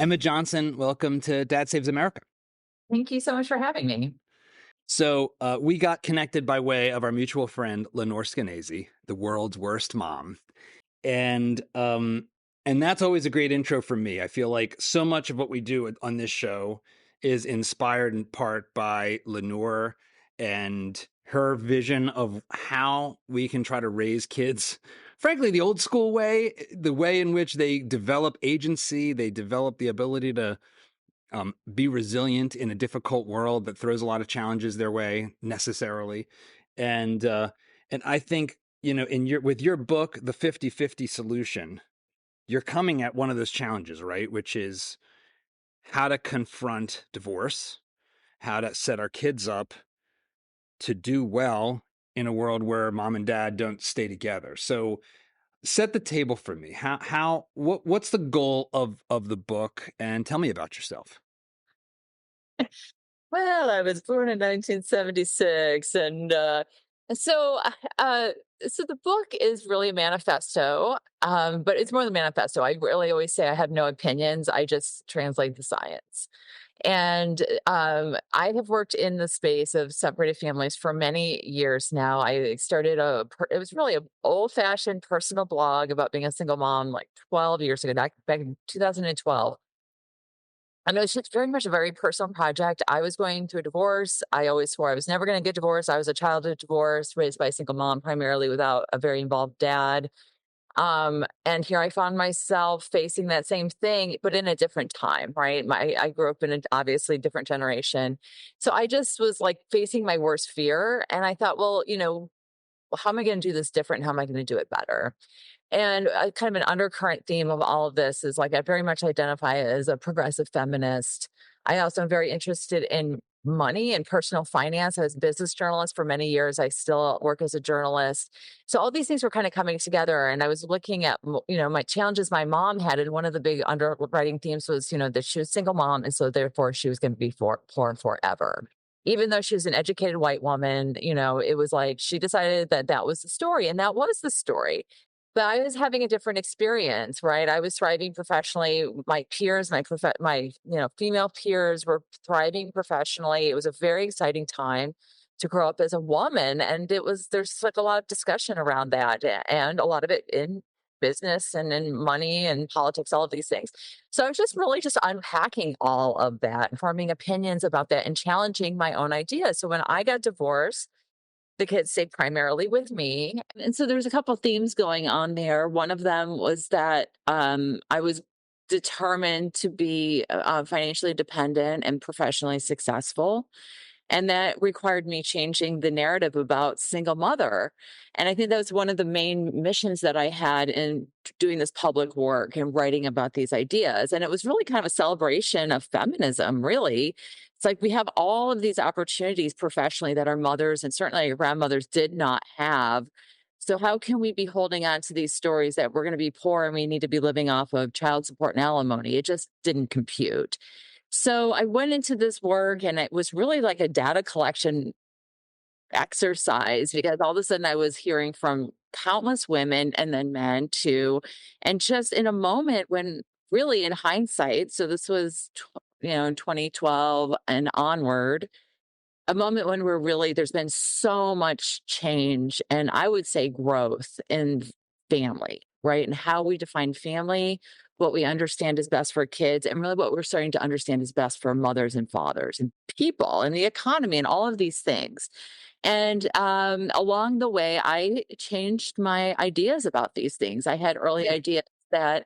Emma Johnson, welcome to Dad Saves America. Thank you so much for having me. So we got connected by way of our mutual friend, Lenore Skenazy, the world's worst mom. And that's always a great intro for me. I feel like so much of what we do on this show is inspired in part by Lenore and her vision of how we can try to raise kids, frankly, the old school way, the way in which they develop agency, they develop the ability to be resilient in a difficult world that throws a lot of challenges their way necessarily. And I think, with your book, The 50-50 Solution, you're coming at one of those challenges, right? Which is how to confront divorce, how to set our kids up to do well in a world where mom and dad don't stay together. So set the table for me. What's the goal of the book? And tell me about yourself. Well, I was born in 1976, and so uh, so the book is really a manifesto, but it's more than a manifesto. I really always say I have no opinions. I just translate the science. And I have worked in the space of separated families for many years now. I started it was really an old-fashioned personal blog about being a single mom like 12 years ago, back in 2012. I know it's just very much a very personal project. I was going through a divorce. I always swore I was never going to get divorced. I was a child of divorce, raised by a single mom, primarily without a very involved dad. And here I found myself facing that same thing, but in a different time, right? I grew up in an obviously different generation. So I just was like facing my worst fear. And I thought, well, how am I going to do this different? How am I going to do it better? And kind of an undercurrent theme of all of this is like I very much identify as a progressive feminist. I also am very interested in money and personal finance. I was a business journalist for many years. I still work as a journalist. So all these things were kind of coming together. And I was looking at, my challenges my mom had. And one of the big underwriting themes was, that she was a single mom. And so therefore she was going to be poor forever. Even though she was an educated white woman, it was like she decided that that was the story. And that was the story. But I was having a different experience, right? I was thriving professionally. My peers, my female peers were thriving professionally. It was a very exciting time to grow up as a woman, and there's like a lot of discussion around that, and a lot of it in business and in money and politics, all of these things. So I was just really just unpacking all of that, and forming opinions about that, and challenging my own ideas. So when I got divorced, the kids stayed primarily with me. And so there's a couple themes going on there. One of them was that I was determined to be financially dependent and professionally successful. And that required me changing the narrative about single mother. And I think that was one of the main missions that I had in doing this public work and writing about these ideas. And it was really kind of a celebration of feminism, really. It's like we have all of these opportunities professionally that our mothers and certainly our grandmothers did not have. So how can we be holding on to these stories that we're going to be poor and we need to be living off of child support and alimony? It just didn't compute. So I went into this work and it was really like a data collection exercise because all of a sudden I was hearing from countless women and then men too. And just in a moment when really in hindsight, so this was, in 2012 and onward, a moment when there's been so much change and I would say growth in family, right? And how we define family, what we understand is best for kids, and really what we're starting to understand is best for mothers and fathers and people and the economy and all of these things. And along the way, I changed my ideas about these things. I had early ideas that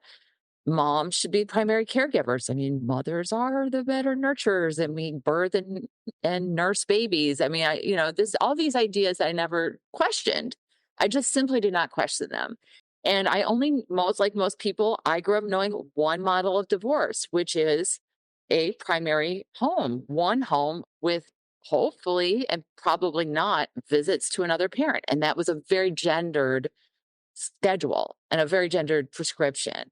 moms should be primary caregivers. I mean, mothers are the better nurturers, and we birth and nurse babies. I mean, all these ideas I never questioned. I just simply did not question them. And like most people, I grew up knowing one model of divorce, which is a primary home, one home with hopefully and probably not visits to another parent. And that was a very gendered schedule and a very gendered prescription.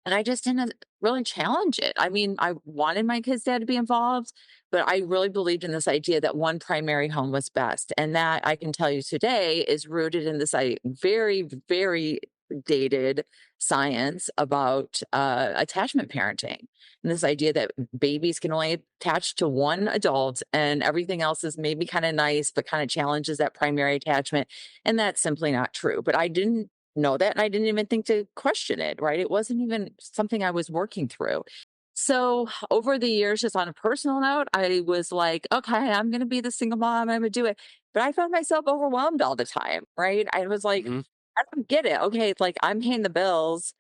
And I just didn't really challenge it. I mean, I wanted my kids' dad to be involved, but I really believed in this idea that one primary home was best. And that I can tell you today is rooted in this very, very outdated science about attachment parenting. And this idea that babies can only attach to one adult and everything else is maybe kind of nice, but kind of challenges that primary attachment. And that's simply not true. But I didn't know that. And I didn't even think to question it, right? It wasn't even something I was working through. So over the years, just on a personal note, I was like, okay, I'm going to be the single mom. I'm going to do it. But I found myself overwhelmed all the time, right? I was like, Hmm. I don't get it. Okay, it's like I'm paying the bills.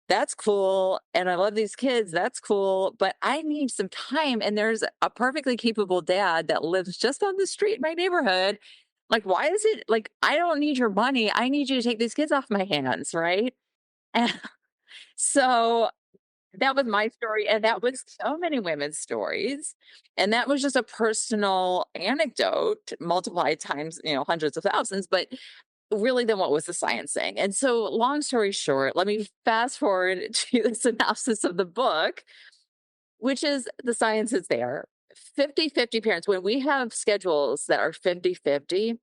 That's cool. And I love these kids. That's cool. But I need some time. And there's a perfectly capable dad that lives just on the street in my neighborhood. Like, why is it like I don't need your money? I need you to take these kids off my hands, right? And so that was my story, and that was so many women's stories, and that was just a personal anecdote multiplied times, hundreds of thousands, but really then what was the science saying? And so long story short, let me fast forward to the synopsis of the book, which is the science is there. 50-50 parents, when we have schedules that are 50-50,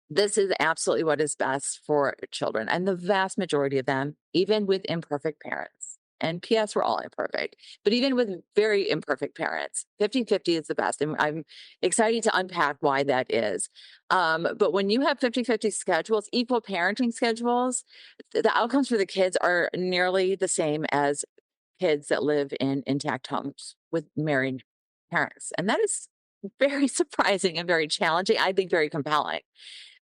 this is absolutely what is best for children. And the vast majority of them, even with imperfect parents, and PS, we're all imperfect, but even with very imperfect parents, 50-50 is the best. And I'm excited to unpack why that is. But when you have 50-50 schedules, equal parenting schedules, the outcomes for the kids are nearly the same as kids that live in intact homes with married parents. And that is very surprising and very challenging. I think very compelling.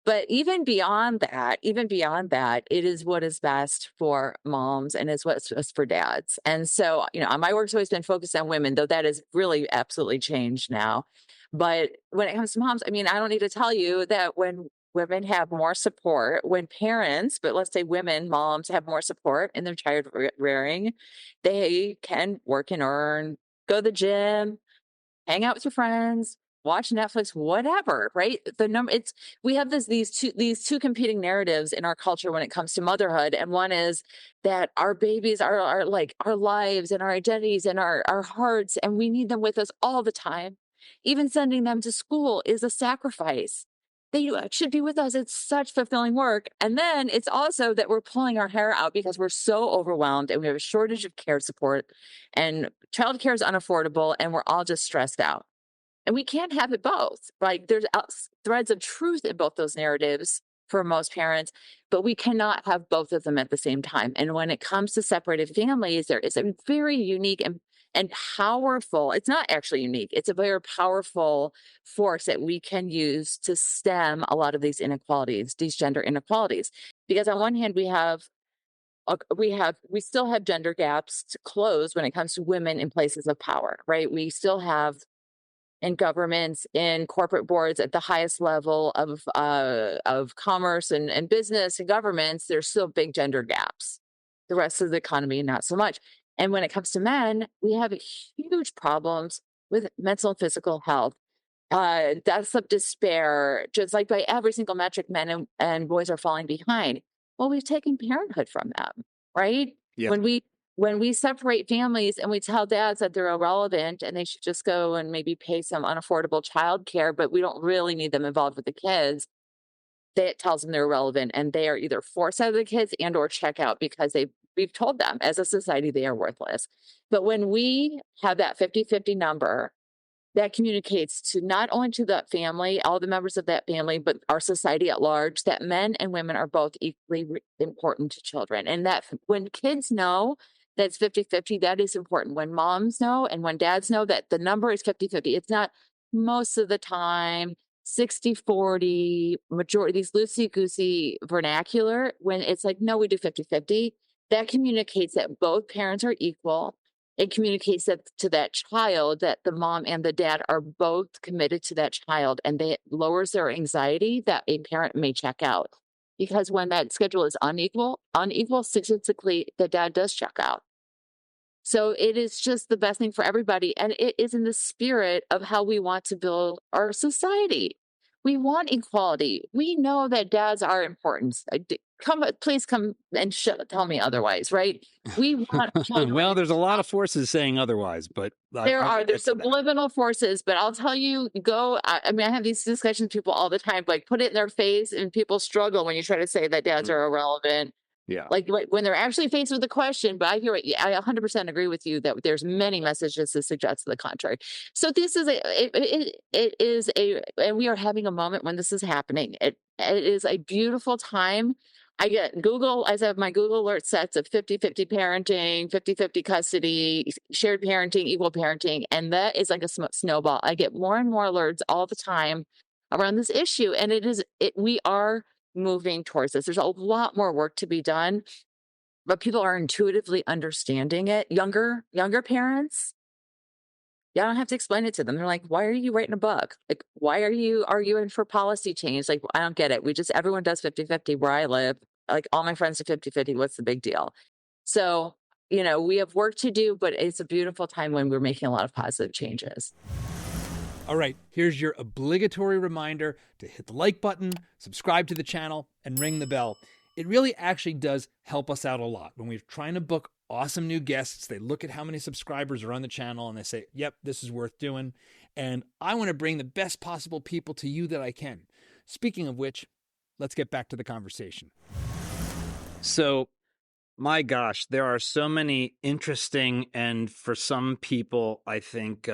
But even beyond that, it is what is best for moms and is what's best for dads. And so, my work's always been focused on women, though that has really absolutely changed now. But when it comes to moms, I mean, I don't need to tell you that when women have more support, when parents, but let's say women, moms have more support in their child rearing, they can work and earn, go to the gym, hang out with your friends, watch Netflix, whatever, right? We have these two competing narratives in our culture when it comes to motherhood. And one is that our babies are like our lives and our identities and our hearts, and we need them with us all the time. Even sending them to school is a sacrifice. They should be with us. It's such fulfilling work. And then it's also that we're pulling our hair out because we're so overwhelmed and we have a shortage of care support and childcare is unaffordable and we're all just stressed out. And we can't have it both. Like there's threads of truth in both those narratives for most parents, but we cannot have both of them at the same time. And when it comes to separated families, there is a very unique and powerful, it's not actually unique, it's a very powerful force that we can use to stem a lot of these inequalities, these gender inequalities. Because on one hand, we still have gender gaps to close when it comes to women in places of power, right? We still have in governments, in corporate boards at the highest level of commerce and business and governments, there's still big gender gaps. The rest of the economy, not so much. And when it comes to men, we have huge problems with mental and physical health, deaths of despair, just like by every single metric, men and boys are falling behind. Well, we've taken parenthood from them, right? Yeah. When we separate families and we tell dads that they're irrelevant and they should just go and maybe pay some unaffordable childcare, but we don't really need them involved with the kids, that tells them they're irrelevant and they are either forced out of the kids and or check out because we've told them as a society they are worthless. But when we have that 50-50 number, that communicates to not only to that family, all the members of that family, but our society at large, that men and women are both equally important to children. And that when kids know that it's 50-50, that is important. When moms know and when dads know that the number is 50-50, it's not most of the time 60-40, majority, these loosey-goosey vernacular, when it's like, no, we do 50-50, that communicates that both parents are equal. It communicates that to that child that the mom and the dad are both committed to that child, and it lowers their anxiety that a parent may check out. Because when that schedule is unequal, statistically, the dad does check out. So it is just the best thing for everybody. And it is in the spirit of how we want to build our society. We want equality. We know that dads are important. Please come and tell me otherwise, right? We want Well, children. there's a lot of forces saying otherwise, but I'll There's get to that. subliminal forces, but I'll tell you, I mean, I have these discussions with people all the time, like put it in their face and people struggle when you try to say that dads Mm. are irrelevant. Yeah. Like when they're actually faced with the question. But I hear it. I 100% agree with you that there's many messages that suggest the contrary. So this is it is a, and we are having a moment when this is happening. It is a beautiful time. I get Google, I have my Google alert sets of 50-50 parenting, 50-50 custody, shared parenting, equal parenting. And that is like a snowball. I get more and more alerts all the time around this issue. And we are moving towards this. There's a lot more work to be done, but people are intuitively understanding it. Younger parents, yeah, I don't have to explain it to them. They're like, "Why are you writing a book? Like, why are you arguing for policy change? Like, I don't get it. Everyone does 50-50 where I live. Like, all my friends are 50-50. What's the big deal?" So, we have work to do, but it's a beautiful time when we're making a lot of positive changes. All right, here's your obligatory reminder to hit the like button, subscribe to the channel, and ring the bell. It really actually does help us out a lot. When we're trying to book awesome new guests, they look at how many subscribers are on the channel and they say, yep, this is worth doing. And I want to bring the best possible people to you that I can. Speaking of which, let's get back to the conversation. So, my gosh, there are so many interesting and for some people, I think,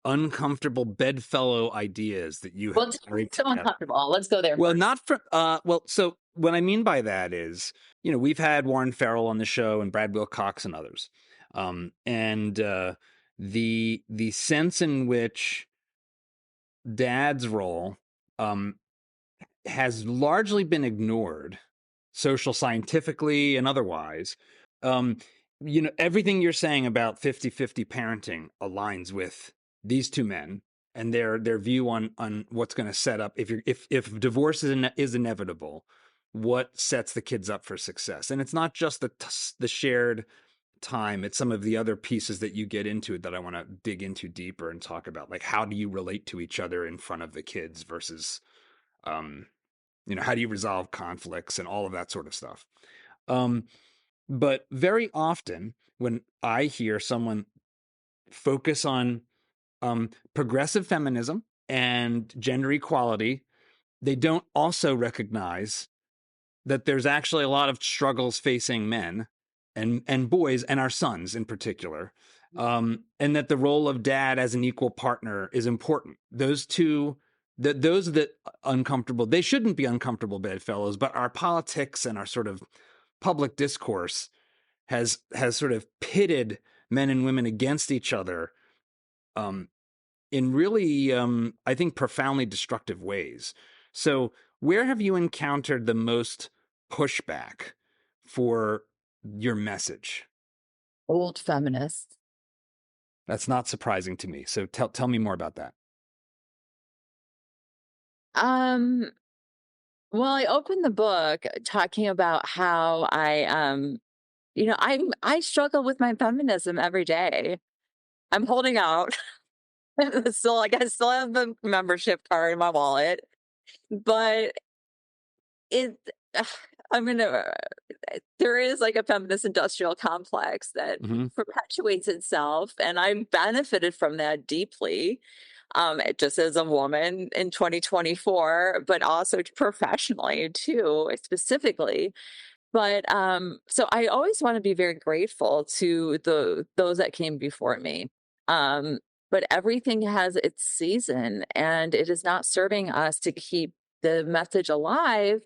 uncomfortable bedfellow ideas that you Well, have it's carried so together. uncomfortable. Let's go there Well, first. not for so what I mean by that is, we've had Warren Farrell on the show and Brad Wilcox and others. And the sense in which dad's role has largely been ignored, social scientifically and otherwise. Um, everything you're saying about 50-50 parenting aligns with these two men and their view on what's going to set up if divorce is inevitable, what sets the kids up for success. And it's not just the shared time, it's some of the other pieces that you get into that I want to dig into deeper and talk about, like how do you relate to each other in front of the kids versus um how do you resolve conflicts and all of that sort of stuff. But very often when I hear someone focus on progressive feminism and gender equality, they don't also recognize that there's actually a lot of struggles facing men and boys and our sons in particular, and that the role of dad as an equal partner is important. Those two, those that uncomfortable, they shouldn't be uncomfortable bedfellows, but our politics and our sort of public discourse has sort of pitted men and women against each other um, in really, I think, profoundly destructive ways. So, where have you encountered the most pushback for your message? Old feminists. That's not surprising to me. So, tell me more about that. Um, well, I opened the book talking about how I struggle with my feminism every day. I'm holding out. Still, like, I still have the membership card in my wallet, but it I'm gonna there is like a feminist industrial complex that Mm-hmm. perpetuates itself, and I've benefited from that deeply, just as a woman in 2024, but also professionally too, specifically. But so I always want to be very grateful to those that came before me. Um, but everything has its season, and it is not serving us to keep the message alive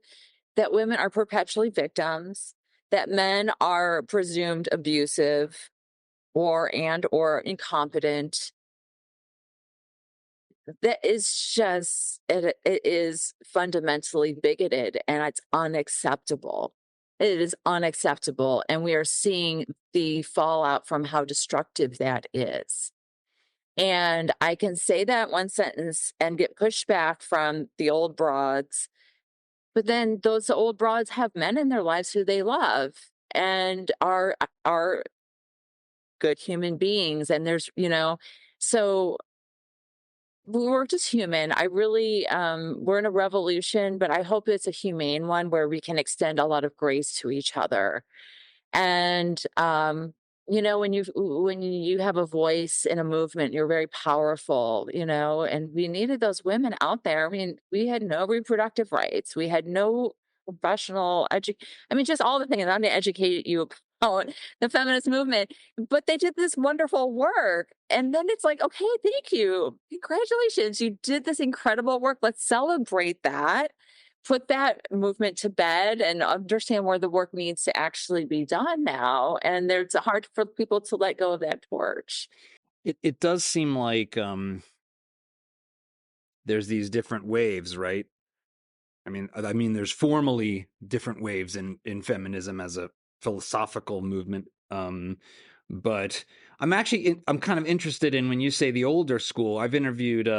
that women are perpetually victims, that men are presumed abusive or incompetent. That is just it is fundamentally bigoted, and it's unacceptable. It is unacceptable, and we are seeing the fallout from how destructive that is. And I can say that one sentence and get pushback from the old broads, but then those old broads have men in their lives who they love and are good human beings. And so we're just human. I really, we're in a revolution, but I hope it's a humane one where we can extend a lot of grace to each other. And, when you have a voice in a movement, you're very powerful, and we needed those women out there. I mean, we had no reproductive rights. We had no professional, I mean, just all the things. I'm going to educate you about the feminist movement. But they did this wonderful work. And then it's like, okay, thank you. Congratulations. You did this incredible work. Let's celebrate that. Put that movement to bed and understand where the work needs to actually be done now. And it's hard for people to let go of that torch. It does seem like there's these different waves, right? I mean, there's formally different waves in feminism as a philosophical movement. But I'm kind of interested in when you say the older school. I've interviewed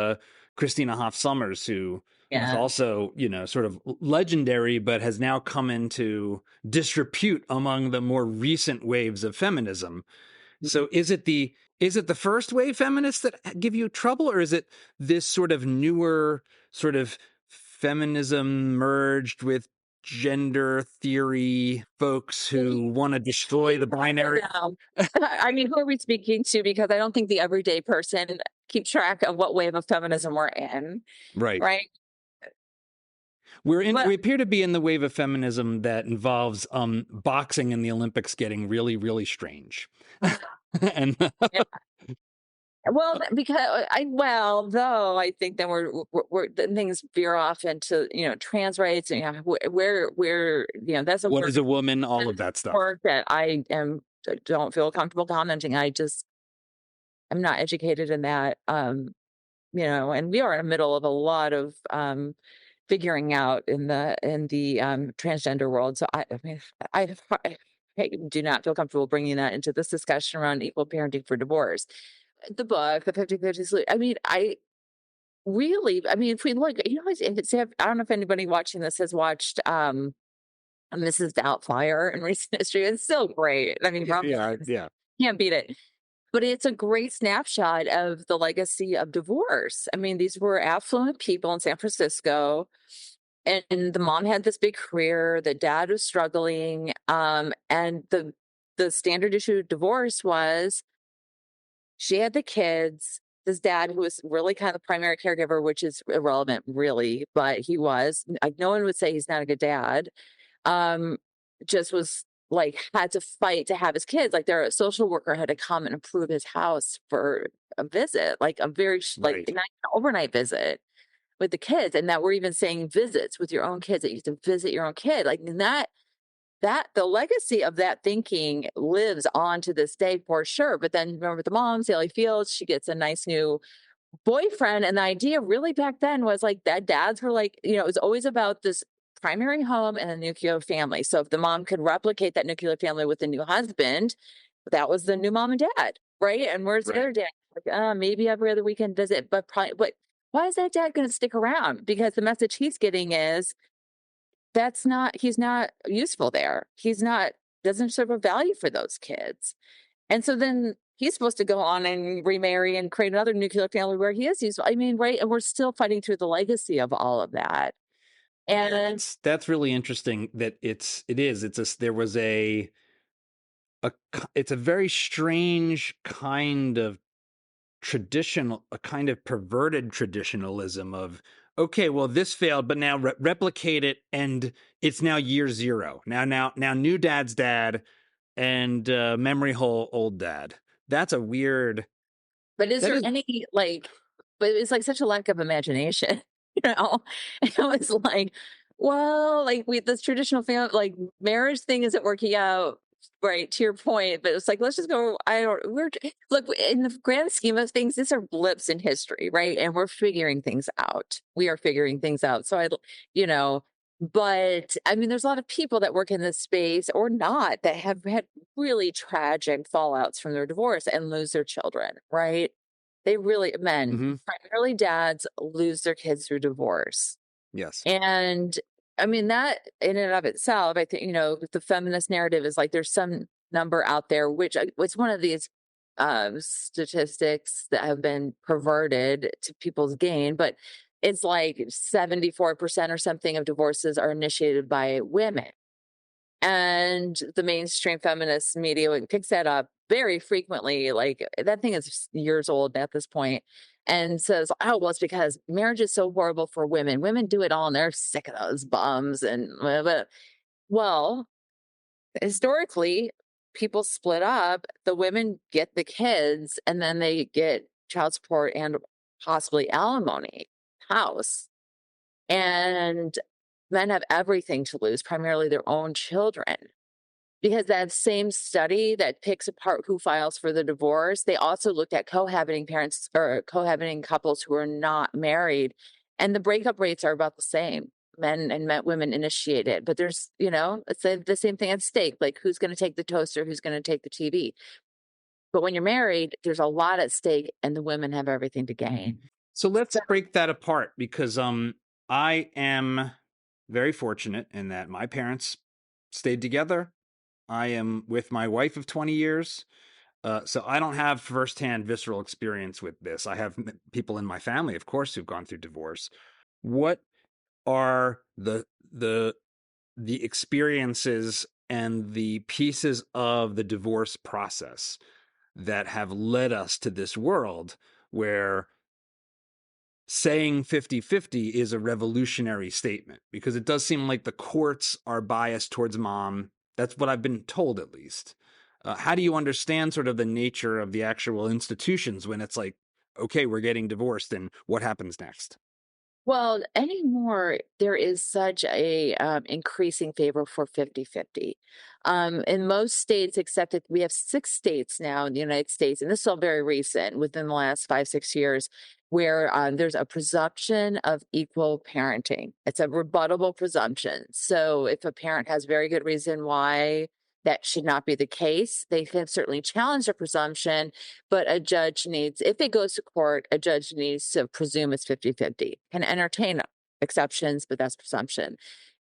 Christina Hoff Sommers, who is also, sort of legendary, but has now come into disrepute among the more recent waves of feminism. So is it the first wave feminists that give you trouble, or is it this sort of newer sort of feminism merged with gender theory folks who want to destroy the binary? I mean, who are we speaking to? Because I don't think the everyday person keeps track of what wave of feminism we're in. Right. Right. We appear to be in the wave of feminism that involves boxing in the Olympics getting really, really strange. And well, because though I think then we're then things veer off into trans rights and where that's what is a woman, all of that stuff. Work that don't feel comfortable commenting. I'm not educated in that, and we are in the middle of a lot of figuring out in the transgender world. So I mean, I do not feel comfortable bringing that into this discussion around equal parenting for divorce. The book, the 50/50 solution. I mean, if we look, I don't know if anybody watching this has watched Mrs. Doubtfire in recent history. It's still great. I mean, yeah, can't beat it. But it's a great snapshot of the legacy of divorce. I mean, these were affluent people in San Francisco, and the mom had this big career. The dad was struggling, and the standard issue of divorce was she had the kids. This dad, who was really kind of the primary caregiver, which is irrelevant, really, but he was. No one would say he's not a good dad. Just was like had to fight to have his kids. Like their social worker had to come and approve his house for a visit, like a very not an overnight visit with the kids, and that we're even saying visits with your own kids, that you have to visit your own kid, like that the legacy of that thinking lives on to this day for sure. But then remember the mom, Sally Fields, she gets a nice new boyfriend, and the idea really back then was like that dads were like, it was always about this primary home and a nuclear family. So if the mom could replicate that nuclear family with a new husband, that was the new mom and dad, right? And where's the other dad? Like, maybe every other weekend visit, but why is that dad going to stick around? Because the message he's getting is he's not useful there. Doesn't serve a value for those kids. And so then he's supposed to go on and remarry and create another nuclear family where he is useful. I mean, right? And we're still fighting through the legacy of all of that. And that's really interesting that it's a very strange kind of a kind of perverted traditionalism of, okay, well, this failed, but now replicate it, and it's now year zero. Now new dad's dad and memory hole old dad. That's a weird. But but it's like such a lack of imagination, It was like, well, like this traditional family, like marriage thing isn't working out. Right, to your point, but it's like, let's just go. Look, in the grand scheme of things, these are blips in history, right? And we're figuring things out. We are figuring things out. So but I mean, there's a lot of people that work in this space or not that have had really tragic fallouts from their divorce and lose their children, right? They really, primarily dads, lose their kids through divorce. Yes. And I mean, that in and of itself, I think, the feminist narrative is like there's some number out there, which it's one of these statistics that have been perverted to people's gain, but it's like 74% or something of divorces are initiated by women. And the mainstream feminist media picks that up very frequently, like that thing is years old at this point, and says, "Oh, well, it's because marriage is so horrible for women. Women do it all, and they're sick of those bums." And blah, blah. Well, historically, people split up. The women get the kids, and then they get child support and possibly alimony, house, and men have everything to lose, primarily their own children. Because that same study that picks apart who files for the divorce, they also looked at cohabiting parents or cohabiting couples who are not married, and the breakup rates are about the same. Women initiate it, but there's, it's the same thing at stake. Like, who's going to take the toaster? Who's going to take the TV? But when you're married, there's a lot at stake, and the women have everything to gain. So let's break that apart, because I am very fortunate in that my parents stayed together. I am with my wife of 20 years. So I don't have firsthand visceral experience with this. I have people in my family, of course, who've gone through divorce. What are the experiences and the pieces of the divorce process that have led us to this world where saying 50-50 is a revolutionary statement? Because it does seem like the courts are biased towards mom. That's what I've been told, at least. How do you understand sort of the nature of the actual institutions when it's like, okay, we're getting divorced, and what happens next? Well, anymore, there is such a increasing favor for 50-50. In most states, except that we have 6 states now in the United States, and this is all very recent, within the last 5-6 years, where there's a presumption of equal parenting. It's a rebuttable presumption. So if a parent has very good reason why that should not be the case, they can certainly challenge the presumption, but a judge needs, if it goes to court, a judge needs to presume it's 50-50. Can entertain exceptions, but that's presumption.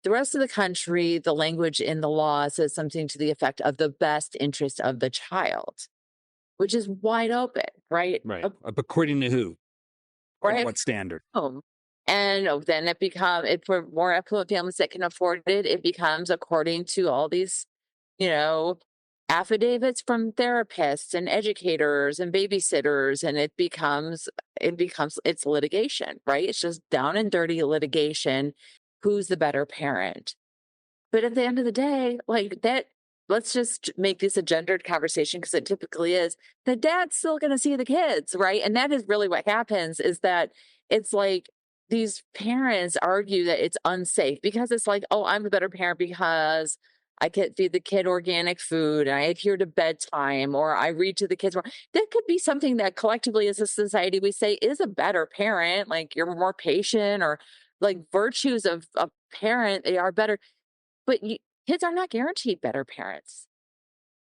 The rest of the country, the language in the law says something to the effect of the best interest of the child, which is wide open, right? Right. According to who? Right. What standard? Home. And then it becomes, if for more affluent families that can afford it, it becomes according to all these, you know, affidavits from therapists and educators and babysitters, and it's litigation, right? It's just down and dirty litigation. Who's the better parent? But at the end of the day, like that, let's just make this a gendered conversation, because it typically is. The dad's still going to see the kids, right? And that is really what happens, is that it's like these parents argue that it's unsafe because it's like, oh, I'm a better parent because I can feed the kid organic food and I adhere to bedtime, or I read to the kids more. That could be something that collectively as a society we say is a better parent, like you're more patient, or like virtues of a parent, they are better. But kids are not guaranteed better parents,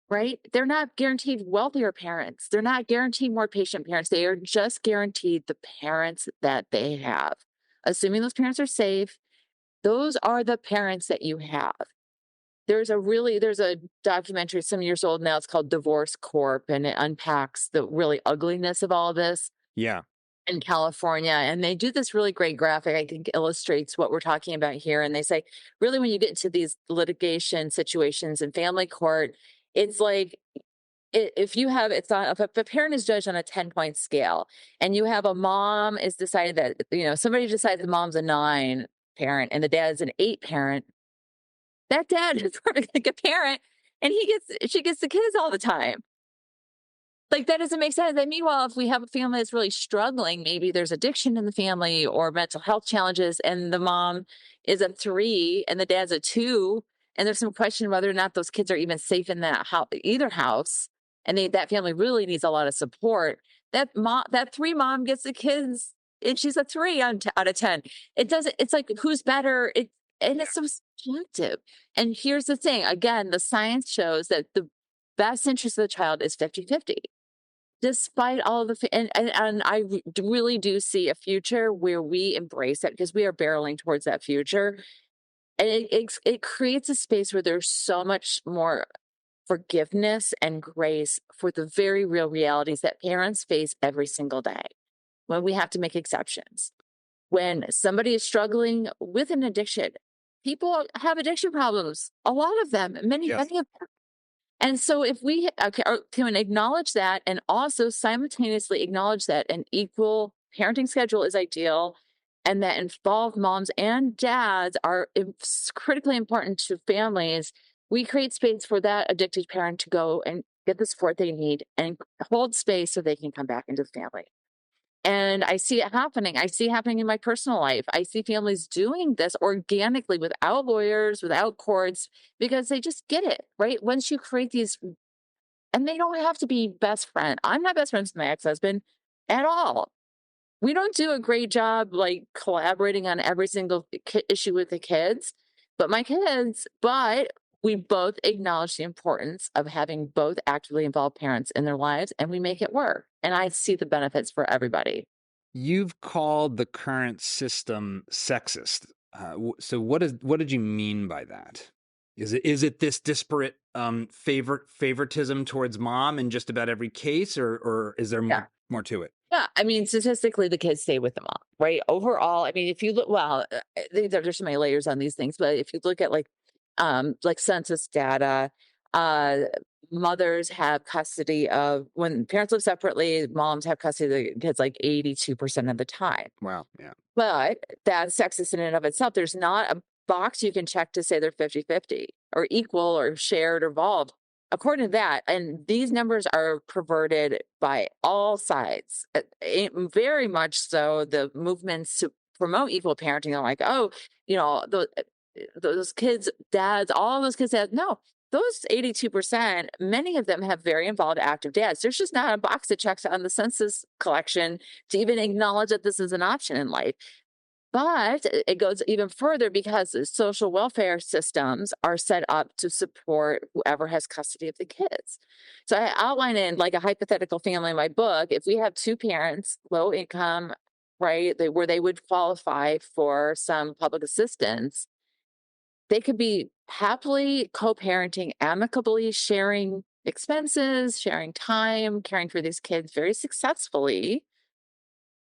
right? They're not guaranteed wealthier parents. They're not guaranteed more patient parents. They are just guaranteed the parents that they have. Assuming those parents are safe, those are the parents that you have. There's a documentary some years old now. It's called Divorce Corp, and it unpacks the really ugliness of all this. Yeah. In California, and they do this really great graphic, I think illustrates what we're talking about here. And they say, really, when you get into these litigation situations in family court, it's like, if you have, it's on, if a parent is judged on a 10-point scale, and you have a mom is decided that, somebody decides the mom's a 9 parent and the dad's an 8 parent, that dad is probably like a parent, and she gets the kids all the time. Like, that doesn't make sense. And meanwhile, if we have a family that's really struggling, maybe there's addiction in the family or mental health challenges, and the mom is a 3 and the dad's a 2, and there's some question whether or not those kids are even safe in that either house, and that family really needs a lot of support. That 3 mom gets the kids, and she's a 3 out of 10. It doesn't. It's like, who's better? And it's so subjective. And here's the thing. Again, the science shows that the best interest of the child is 50-50. Despite all of and I really do see a future where we embrace it, because we are barreling towards that future. And it creates a space where there's so much more forgiveness and grace for the very real realities that parents face every single day, when we have to make exceptions. When somebody is struggling with an addiction, people have addiction problems, a lot of them, many Yes. of them. And so if we can acknowledge that and also simultaneously acknowledge that an equal parenting schedule is ideal and that involved moms and dads are critically important to families, we create space for that addicted parent to go and get the support they need and hold space so they can come back into the family. And I see it happening. I see it happening in my personal life. I see families doing this organically without lawyers, without courts, because they just get it, right? Once you create these, and they don't have to be best friend. I'm not best friends with my ex-husband at all. We don't do a great job like collaborating on every single issue with the kids, but we both acknowledge the importance of having both actively involved parents in their lives, and we make it work. And I see the benefits for everybody. You've called the current system sexist. So what did you mean by that? Is it this disparate favoritism towards mom in just about every case, or is there more to it? Yeah, I mean, statistically, the kids stay with the mom, right? Overall, I mean, if you look, well, there's so many layers on these things, but if you look at like census data, uh, mothers have custody of when parents live separately, moms have custody of the kids like 82% of the time. Wow, yeah. But that's sexist in and of itself. There's not a box you can check to say they're 50-50 or equal or shared or involved. According to that, and these numbers are perverted by all sides, very much so. The movements to promote equal parenting are like, oh, those kids, dads, all those kids, dads. No, those 82%, many of them have very involved active dads. There's just not a box that checks on the census collection to even acknowledge that this is an option in life. But it goes even further because the social welfare systems are set up to support whoever has custody of the kids. So I outline in like a hypothetical family in my book, if we have two parents, low income, right, where they would qualify for some public assistance, they could be happily co-parenting, amicably sharing expenses, sharing time, caring for these kids very successfully.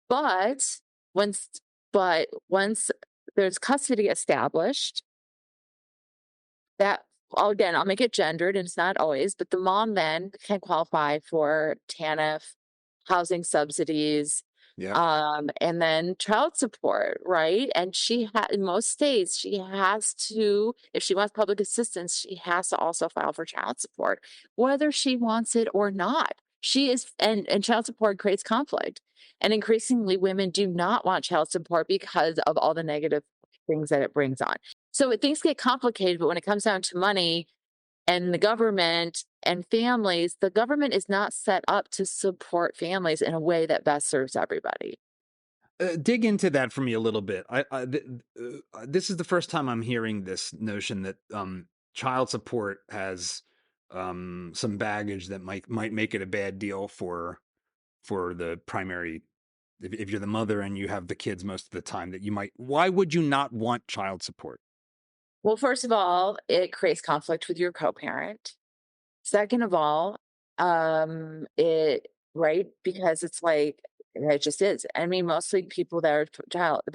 But once once there's custody established, that again, I'll make it gendered, and it's not always, but the mom then can qualify for TANF, housing subsidies, and then child support, right? And in most states, she has to, if she wants public assistance, she has to also file for child support, whether she wants it or not. And child support creates conflict. And increasingly, women do not want child support because of all the negative things that it brings on. So things get complicated, but when it comes down to money and the government and families, the government is not set up to support families in a way that best serves everybody. Dig into that for me a little bit. This is the first time I'm hearing this notion that child support has some baggage that might make it a bad deal for the primary. If you're the mother and you have the kids most of the time, why would you not want child support? Well, first of all, it creates conflict with your co-parent. Second of all, because it's like, it just is. I mean, mostly people that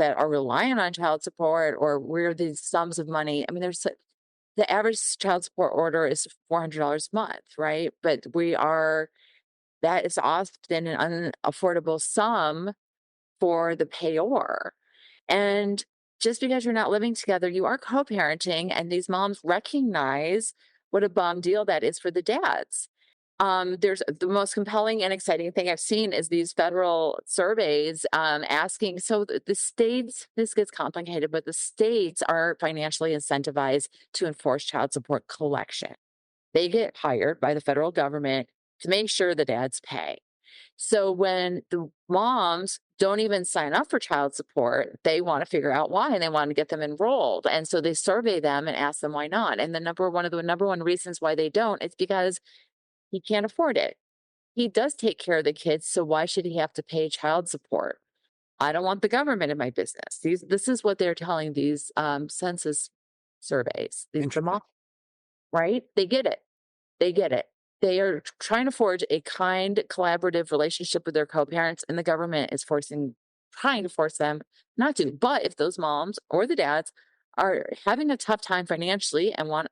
are relying on child support or where these sums of money. I mean, the average child support order is $400 a month, right? But that is often an unaffordable sum for the payor. And just because you're not living together, you are co-parenting, and these moms recognize what a bum deal that is for the dads. There's the most compelling and exciting thing I've seen is these federal surveys asking. So the states, this gets complicated, but the states are financially incentivized to enforce child support collection. They get hired by the federal government to make sure the dads pay. So when the moms don't even sign up for child support, they want to figure out why, and they want to get them enrolled. And so they survey them and ask them why not. And one of the number one reasons why they don't is because he can't afford it. He does take care of the kids, so why should he have to pay child support? I don't want the government in my business. This is what they're telling these census surveys. The mom, right? They get it. They get it. They are trying to forge a kind, collaborative relationship with their co-parents, and the government is trying to force them not to. But if those moms or the dads are having a tough time financially and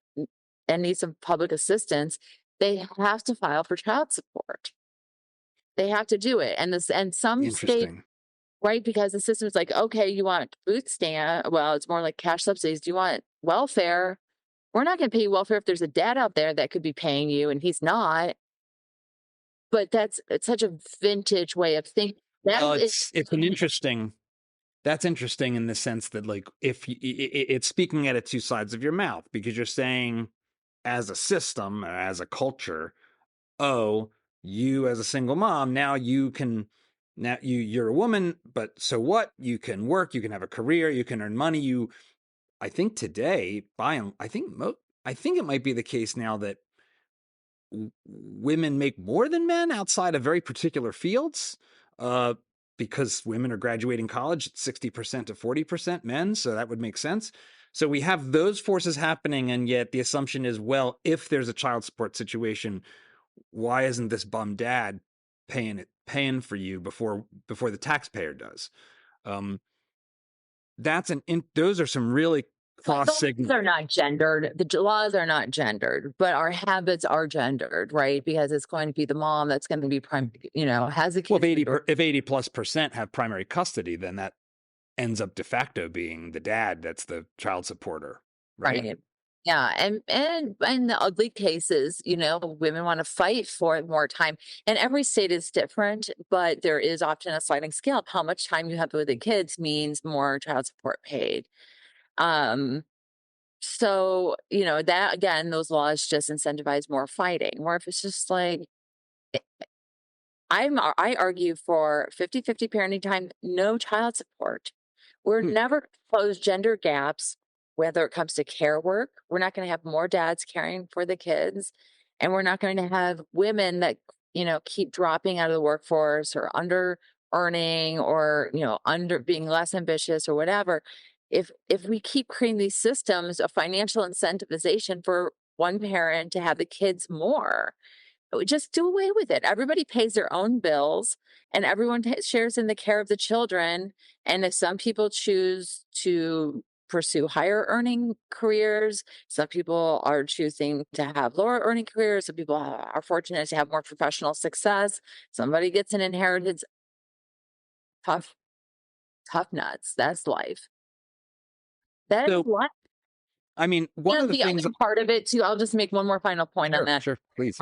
need some public assistance, they have to file for child support. They have to do it. And some states, Interesting. right, because the system is like, okay, you want food stamp, well, it's more like cash subsidies. Do you want welfare? We're not going to pay you welfare if there's a dad out there that could be paying you and he's not. But it's such a vintage way of thinking. Well, That is, it's an interesting. That's interesting in the sense that, like, if it's speaking at two sides of your mouth, because you're saying, as a system, as a culture, oh, you as a single mom, now you're a woman, but so what? You can work, you can have a career, you can earn money. I think today, I think it might be the case now that women make more than men outside of very particular fields, because women are graduating college at 60% to 40% men. So that would make sense. So we have those forces happening. And yet the assumption is, well, if there's a child support situation, why isn't this bum dad paying for you before the taxpayer does? Um, those are some really cross the laws signals. are not gendered. The laws are not gendered, but our habits are gendered, right? Because it's going to be the mom that's going to be has a kid. Well, if 80+% have primary custody, then that ends up de facto being the dad that's the child supporter, right? Right. Yeah, and in the ugly cases, women want to fight for more time. And every state is different, but there is often a sliding scale of how much time you have with the kids means more child support paid. Um, so, that again, those laws just incentivize more fighting. Where if it's just like I argue for 50-50 parenting time, no child support. We're never gonna close gender gaps, whether it comes to care work. We're not going to have more dads caring for the kids. And we're not going to have women that, keep dropping out of the workforce or under earning or, under being less ambitious or whatever. If we keep creating these systems of financial incentivization for one parent to have the kids more, just do away with it. Everybody pays their own bills and everyone shares in the care of the children. And if some people choose to pursue higher earning careers, some people are choosing to have lower earning careers, some people are fortunate to have more professional success, somebody gets an inheritance. Tough, tough nuts. That's life. That is So, life. I mean, one of the The things. other part of it too, I'll just make one more final point on Sure, that. sure, please.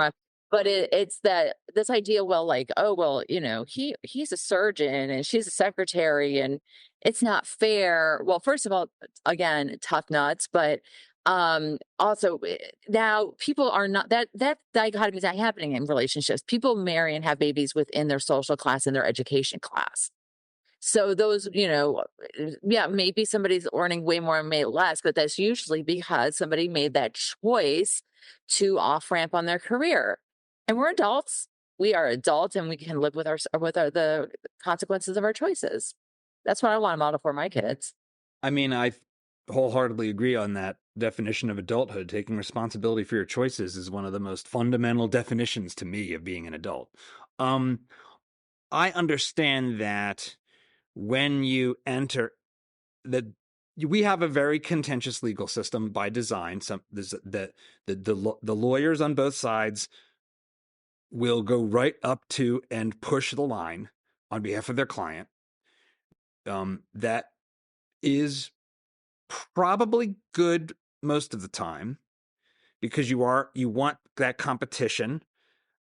But it's that this idea, well, like, oh, well, he's a surgeon and she's a secretary and it's not fair. Well, first of all, again, tough nuts, but also now people are not that dichotomy is not happening in relationships. People marry and have babies within their social class and their education class. So those, yeah, maybe somebody's earning way more and made less, but that's usually because somebody made that choice to off ramp on their career. And we're adults. We are adults, and we can live with the consequences of our choices. That's what I want to model for my kids. I mean, I wholeheartedly agree on that definition of adulthood. Taking responsibility for your choices is one of the most fundamental definitions to me of being an adult. I understand that when you enter that, we have a very contentious legal system by design. The lawyers on both sides will go right up to and push the line on behalf of their client. That is probably good most of the time, because you want that competition.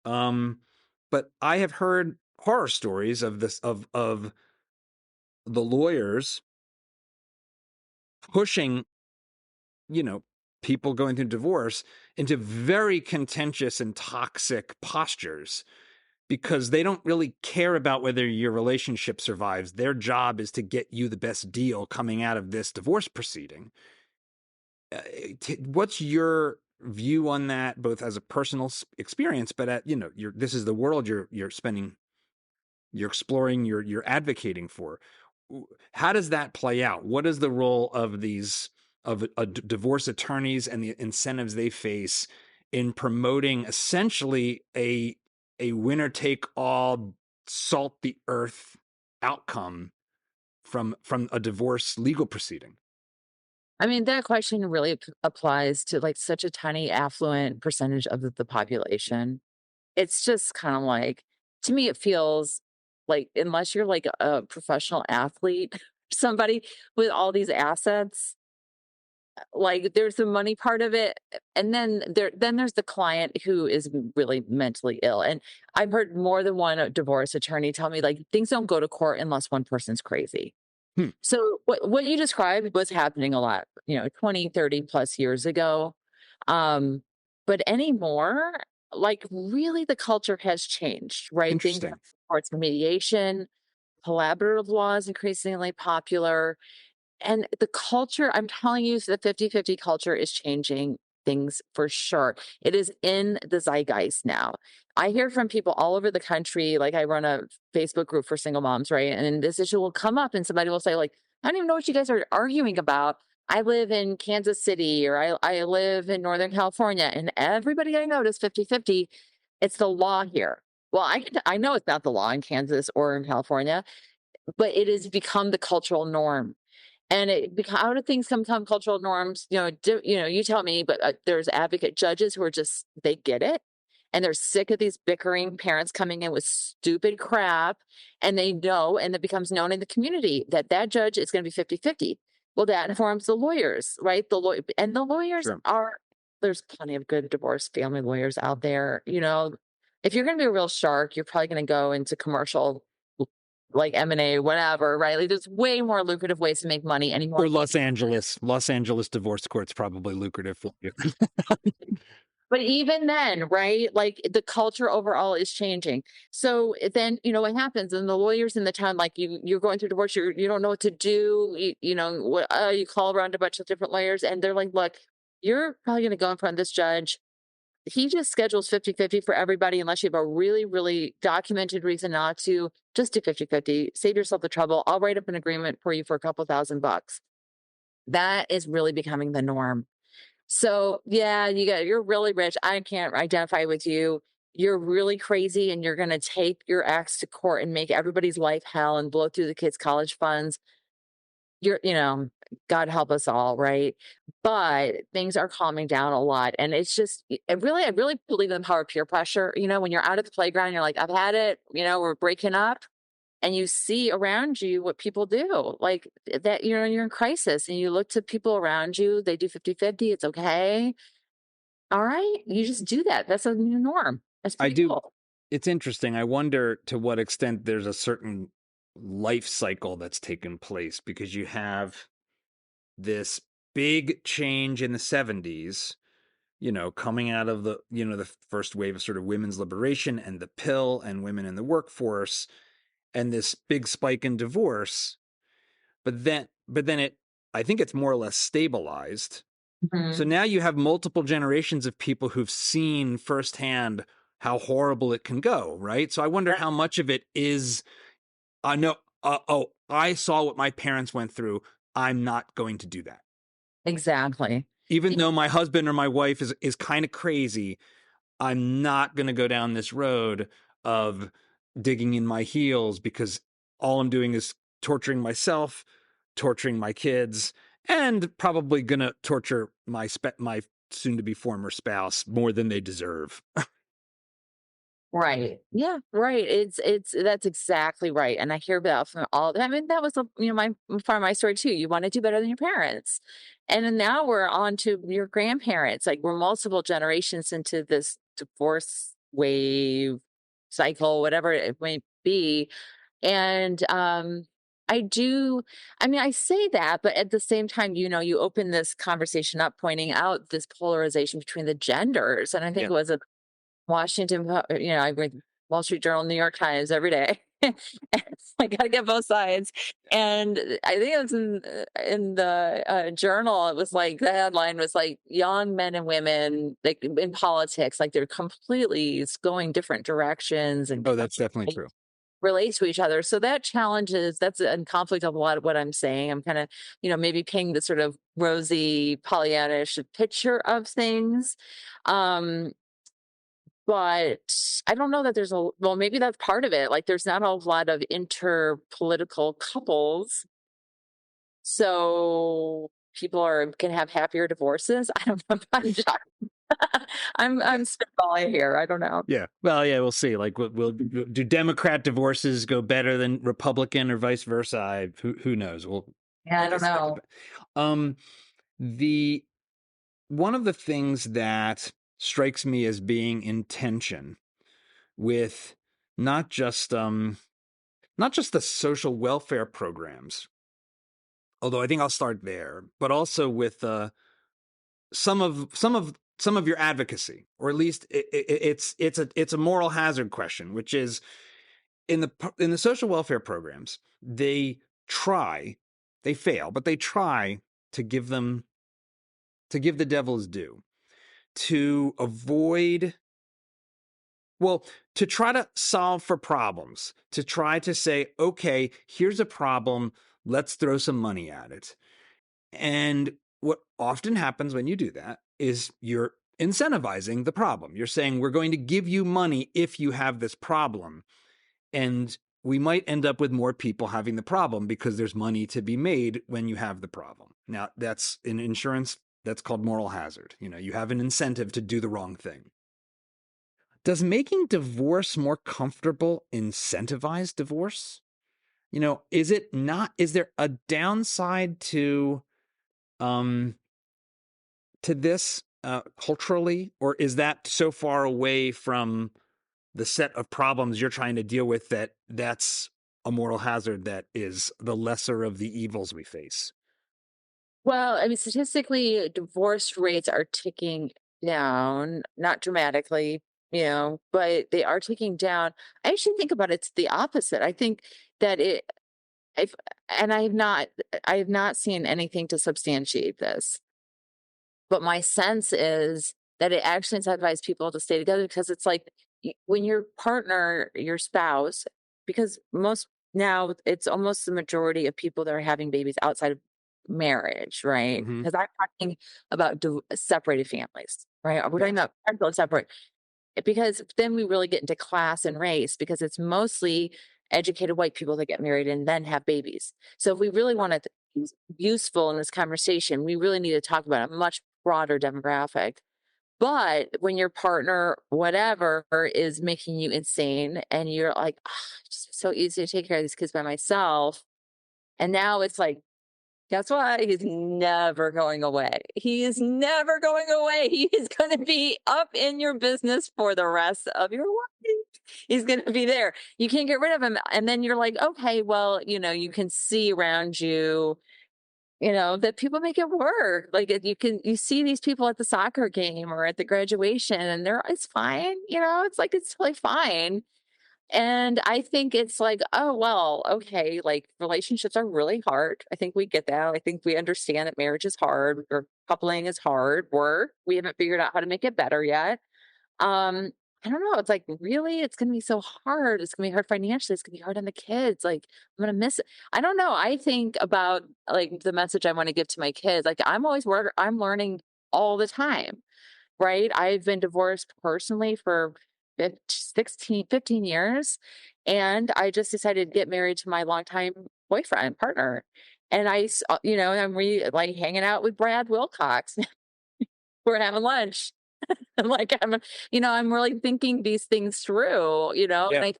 But I have heard horror stories of the lawyers pushing, people going through divorce into very contentious and toxic postures, because they don't really care about whether your relationship survives. Their job is to get you the best deal coming out of this divorce proceeding. What's your view on that, both as a personal experience, but this is the world you're exploring, you're advocating for. How does that play out? What is the role of divorce attorneys and the incentives they face in promoting essentially a winner take all, salt the earth outcome from a divorce legal proceeding? I mean, that question really applies to like such a tiny affluent percentage of the population. It's just kind of like, to me, it feels like unless you're like a professional athlete, somebody with all these assets, like there's the money part of it, and then there's the client who is really mentally ill. And I've heard more than one divorce attorney tell me like things don't go to court unless one person's crazy. Hmm. So what you described was happening a lot, 20, 30 plus years ago. Um, but anymore, like really the culture has changed, right? Things Interesting. towards mediation, collaborative law is increasingly popular. And the culture, I'm telling you, the 50-50 culture is changing things for sure. It is in the zeitgeist now. I hear from people all over the country, like I run a Facebook group for single moms, right? And this issue will come up and somebody will say, like, I don't even know what you guys are arguing about. I live in Kansas City or I live in Northern California, and everybody I know does 50-50. It's the law here. Well, I know it's not the law in Kansas or in California, but it has become the cultural norm. And how do things become cultural norms? You tell me, but there's advocate judges who are just, they get it. And they're sick of these bickering parents coming in with stupid crap. And they know, and it becomes known in the community that that judge is going to be 50-50. Well, that informs the lawyers, right? And the lawyers Sure. there's plenty of good divorce family lawyers out there. If you're going to be a real shark, you're probably going to go into commercial like M&A, whatever, right? Like there's way more lucrative ways to make money anymore. Or Los Angeles. Los Angeles divorce court's probably lucrative for you. But even then, right? Like the culture overall is changing. So then, what happens? And the lawyers in the town, like you're going through divorce, you don't know what to do. You call around a bunch of different lawyers and they're like, look, you're probably going to go in front of this judge. He just schedules 50-50 for everybody unless you have a really, really documented reason not to. Just do 50-50. Save yourself the trouble. I'll write up an agreement for you for a couple $1,000. That is really becoming the norm. So yeah, you're really rich. I can't identify with you. You're really crazy and you're gonna take your ex to court and make everybody's life hell and blow through the kids' college funds. God help us all, right? But things are calming down a lot. And it's just, I really believe in the power of peer pressure. When you're out at the playground, you're like, I've had it, we're breaking up. And you see around you what people do, like that, you're in crisis and you look to people around you, they do 50-50. It's okay. All right. You just do that. That's a new norm. That's I pretty do. cool. It's interesting. I wonder to what extent there's a certain life cycle that's taken place because you have this big change in the 70s, coming out of the first wave of sort of women's liberation and the pill and women in the workforce and this big spike in divorce. But then I think it's more or less stabilized. So Mhm. now you have multiple generations of people who've seen firsthand how horrible it can go, right? So I wonder how much of it is, I know, I saw what my parents went through. I'm not going to do that. Exactly. Even though my husband or my wife is kind of crazy, I'm not going to go down this road of digging in my heels because all I'm doing is torturing myself, torturing my kids, and probably going to torture my soon to be former spouse more than they deserve. Right. Yeah. Right. That's exactly right. And I hear about from all. I mean, that was my part of my story too. You want to do better than your parents, and then now we're on to your grandparents. Like we're multiple generations into this divorce wave cycle, whatever it may be. And I do. I mean, I say that, but at the same time, you open this conversation up, pointing out this polarization between the genders, and I think Yeah. it was a Washington, I read Wall Street Journal, New York Times every day. And I got to get both sides. And I think it was in the journal. It was like the headline was like young men and women like in politics, like they're completely going different directions and Oh, that's definitely true. relate to each other. So that's in conflict of a lot of what I'm saying. I'm kind of, maybe painting the sort of rosy Pollyannish picture of things. Um, but I don't know that well, maybe that's part of it. Like there's not a lot of interpolitical couples. So people can have happier divorces. I don't know. I'm shocked. I'm spitballing here. I don't know. Yeah. Well, yeah, we'll see. Like, do Democrat divorces go better than Republican or vice versa? Who knows? Well, Yeah, I don't know. The one of the things that strikes me as being in tension with not just the social welfare programs, although I think I'll start there, but also with some of your advocacy, or at least it's a moral hazard question, which is in the social welfare programs, they fail, but they try to give the devil's due, to avoid, well, to try to solve for problems, to try to say, okay, here's a problem, let's throw some money at it. And what often happens when you do that is you're incentivizing the problem. You're saying, we're going to give you money if you have this problem. And we might end up with more people having the problem because there's money to be made when you have the problem. Now, that's in insurance, that's called moral hazard. You have an incentive to do the wrong thing. Does making divorce more comfortable incentivize divorce? Is there a downside to this culturally, or is that so far away from the set of problems you're trying to deal with that that's a moral hazard that is the lesser of the evils we face? Well, I mean, statistically, divorce rates are ticking down, not dramatically, but they are ticking down. I actually think about it's the opposite. I think that I've, and I have not seen anything to substantiate this, but my sense is that it actually incentivizes people to stay together because it's like when your partner, your spouse, because now it's almost the majority of people that are having babies outside of marriage, right? Mm-hmm. Because I'm talking about separated families, right? We're talking about parental and separate, because then we really get into class and race because it's mostly educated white people that get married and then have babies. So if we really want to be useful in this conversation, we really need to talk about a much broader demographic. But when your partner, whatever, is making you insane and you're like, oh, it's just so easy to take care of these kids by myself. And now it's like, guess what? He's never going away. He is never going away. He is going to be up in your business for the rest of your life. He's going to be there. You can't get rid of him. And then you're like, okay, well, you can see around you, that people make it work. Like you see these people at the soccer game or at the graduation and it's fine. It's like, it's totally fine. And I think it's like, oh, well, okay, like relationships are really hard. I think we get that. I think we understand that marriage is hard or coupling is hard work. We haven't figured out how to make it better yet. I don't know. It's like, really, it's going to be so hard. It's going to be hard financially. It's going to be hard on the kids. Like, I'm going to miss it. I don't know. I think about like the message I want to give to my kids. Like, I'm learning all the time, right? I've been divorced personally for 15 years. And I just decided to get married to my longtime boyfriend, partner. And I'm like hanging out with Brad Wilcox. We're having lunch. And like, I'm really thinking these things through, Yeah. and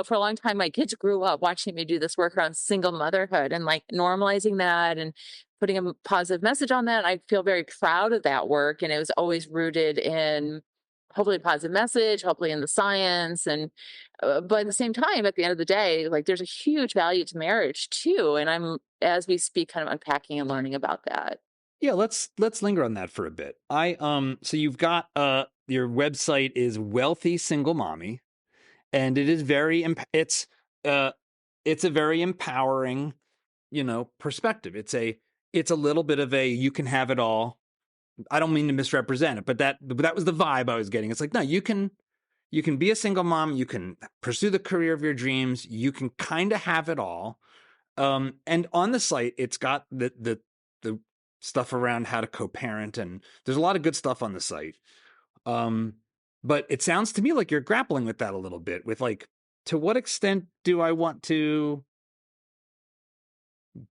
for a long time, my kids grew up watching me do this work around single motherhood and like normalizing that and putting a positive message on that. And I feel very proud of that work. And it was always rooted in hopefully a positive message, hopefully in the science. And, but at the same time, at the end of the day, like there's a huge value to marriage too. And as we speak, kind of unpacking and learning about that. Yeah, let's linger on that for a bit. So you've got your website is Wealthy Single Mommy, and it is it's a very empowering, perspective. It's a little bit of a you can have it all. I don't mean to misrepresent it, but that was the vibe I was getting. It's like, no, you can be a single mom, you can pursue the career of your dreams, you can kind of have it all. And on the site, it's got the stuff around how to co-parent, and there's a lot of good stuff on the site. But it sounds to me like you're grappling with that a little bit, with like, to what extent do I want to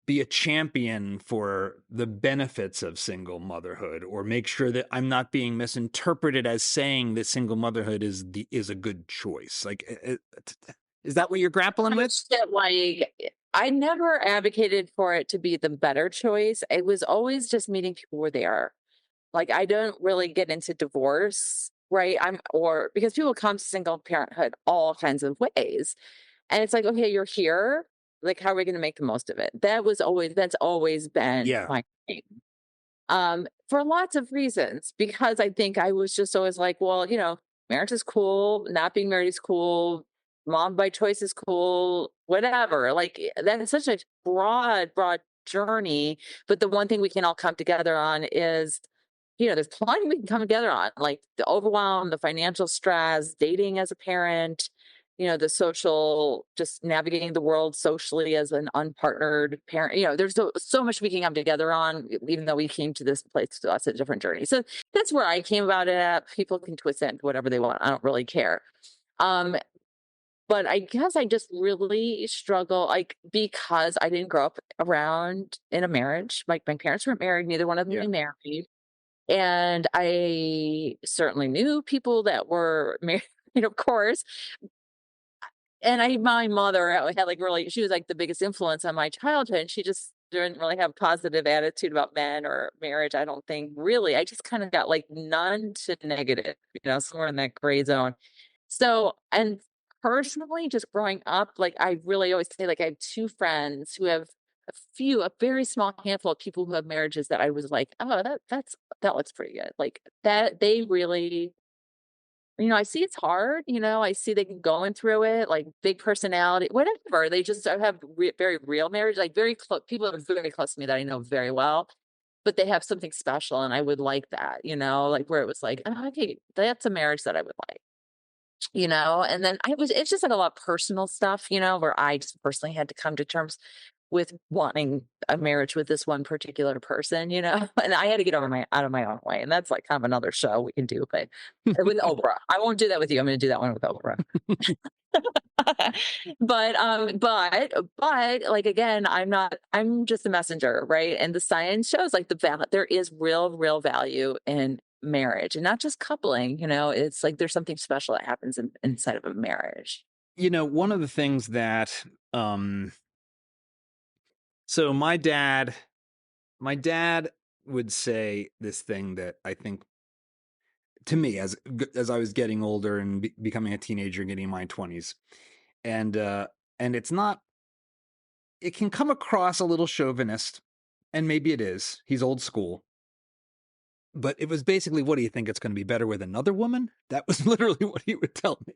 be a champion for the benefits of single motherhood, or make sure that I'm not being misinterpreted as saying that single motherhood is a good choice. Like, is that what you're grappling with? That, like, I never advocated for it to be the better choice. It was always just meeting people where they are. Like, I don't really get into divorce, right? Or because people come to single parenthood all kinds of ways. And it's like, okay, you're here. Like, how are we going to make the most of it? That's always been Yeah. my thing. For lots of reasons, because I think I was just always like, well, marriage is cool, not being married is cool, mom by choice is cool, whatever. Like, that is such a broad journey. But the one thing we can all come together on is, there's plenty we can come together on, like the overwhelm, the financial stress, dating as a parent, the social, just navigating the world socially as an unpartnered parent. There's so much we can come together on, even though we came to this place to us a different journey. So that's where I came about it at. People can twist it into whatever they want. I don't really care. But I guess I just really struggle, like, because I didn't grow up around in a marriage. Like, my parents weren't married, neither one of them were married. And I certainly knew people that were married, of course. And my mother had she was like the biggest influence on my childhood. And she just didn't really have a positive attitude about men or marriage, I don't think, really. I just kind of got like none to negative, somewhere in that gray zone. So, and personally, just growing up, like, I really always say, like, I have two friends who have a very small handful of people who have marriages that I was like, oh, that looks pretty good. Like, that they really, I see it's hard, I see they can going through it, like, big personality, whatever. They just have very real marriage, like, very close people that are very close to me that I know very well, but they have something special. And I would like that, like, where it was like, oh, okay, that's a marriage that I would like. And then it's just like a lot of personal stuff, where I just personally had to come to terms with wanting a marriage with this one particular person, and I had to get out of my own way. And that's like kind of another show we can do, but with Oprah, I won't do that with you. I'm going to do that one with Oprah. but like, again, I'm just a messenger, right? And the science shows, like, there is real value in marriage, and not just coupling. It's like there's something special that happens inside of a marriage. One of the things that so my dad would say this thing that I think, to me, as I was getting older and becoming a teenager, getting in my 20s, and it's not, it can come across a little chauvinist, and maybe it is. He's old school. But it was basically, what do you think, it's going to be better with another woman? That was literally what he would tell me.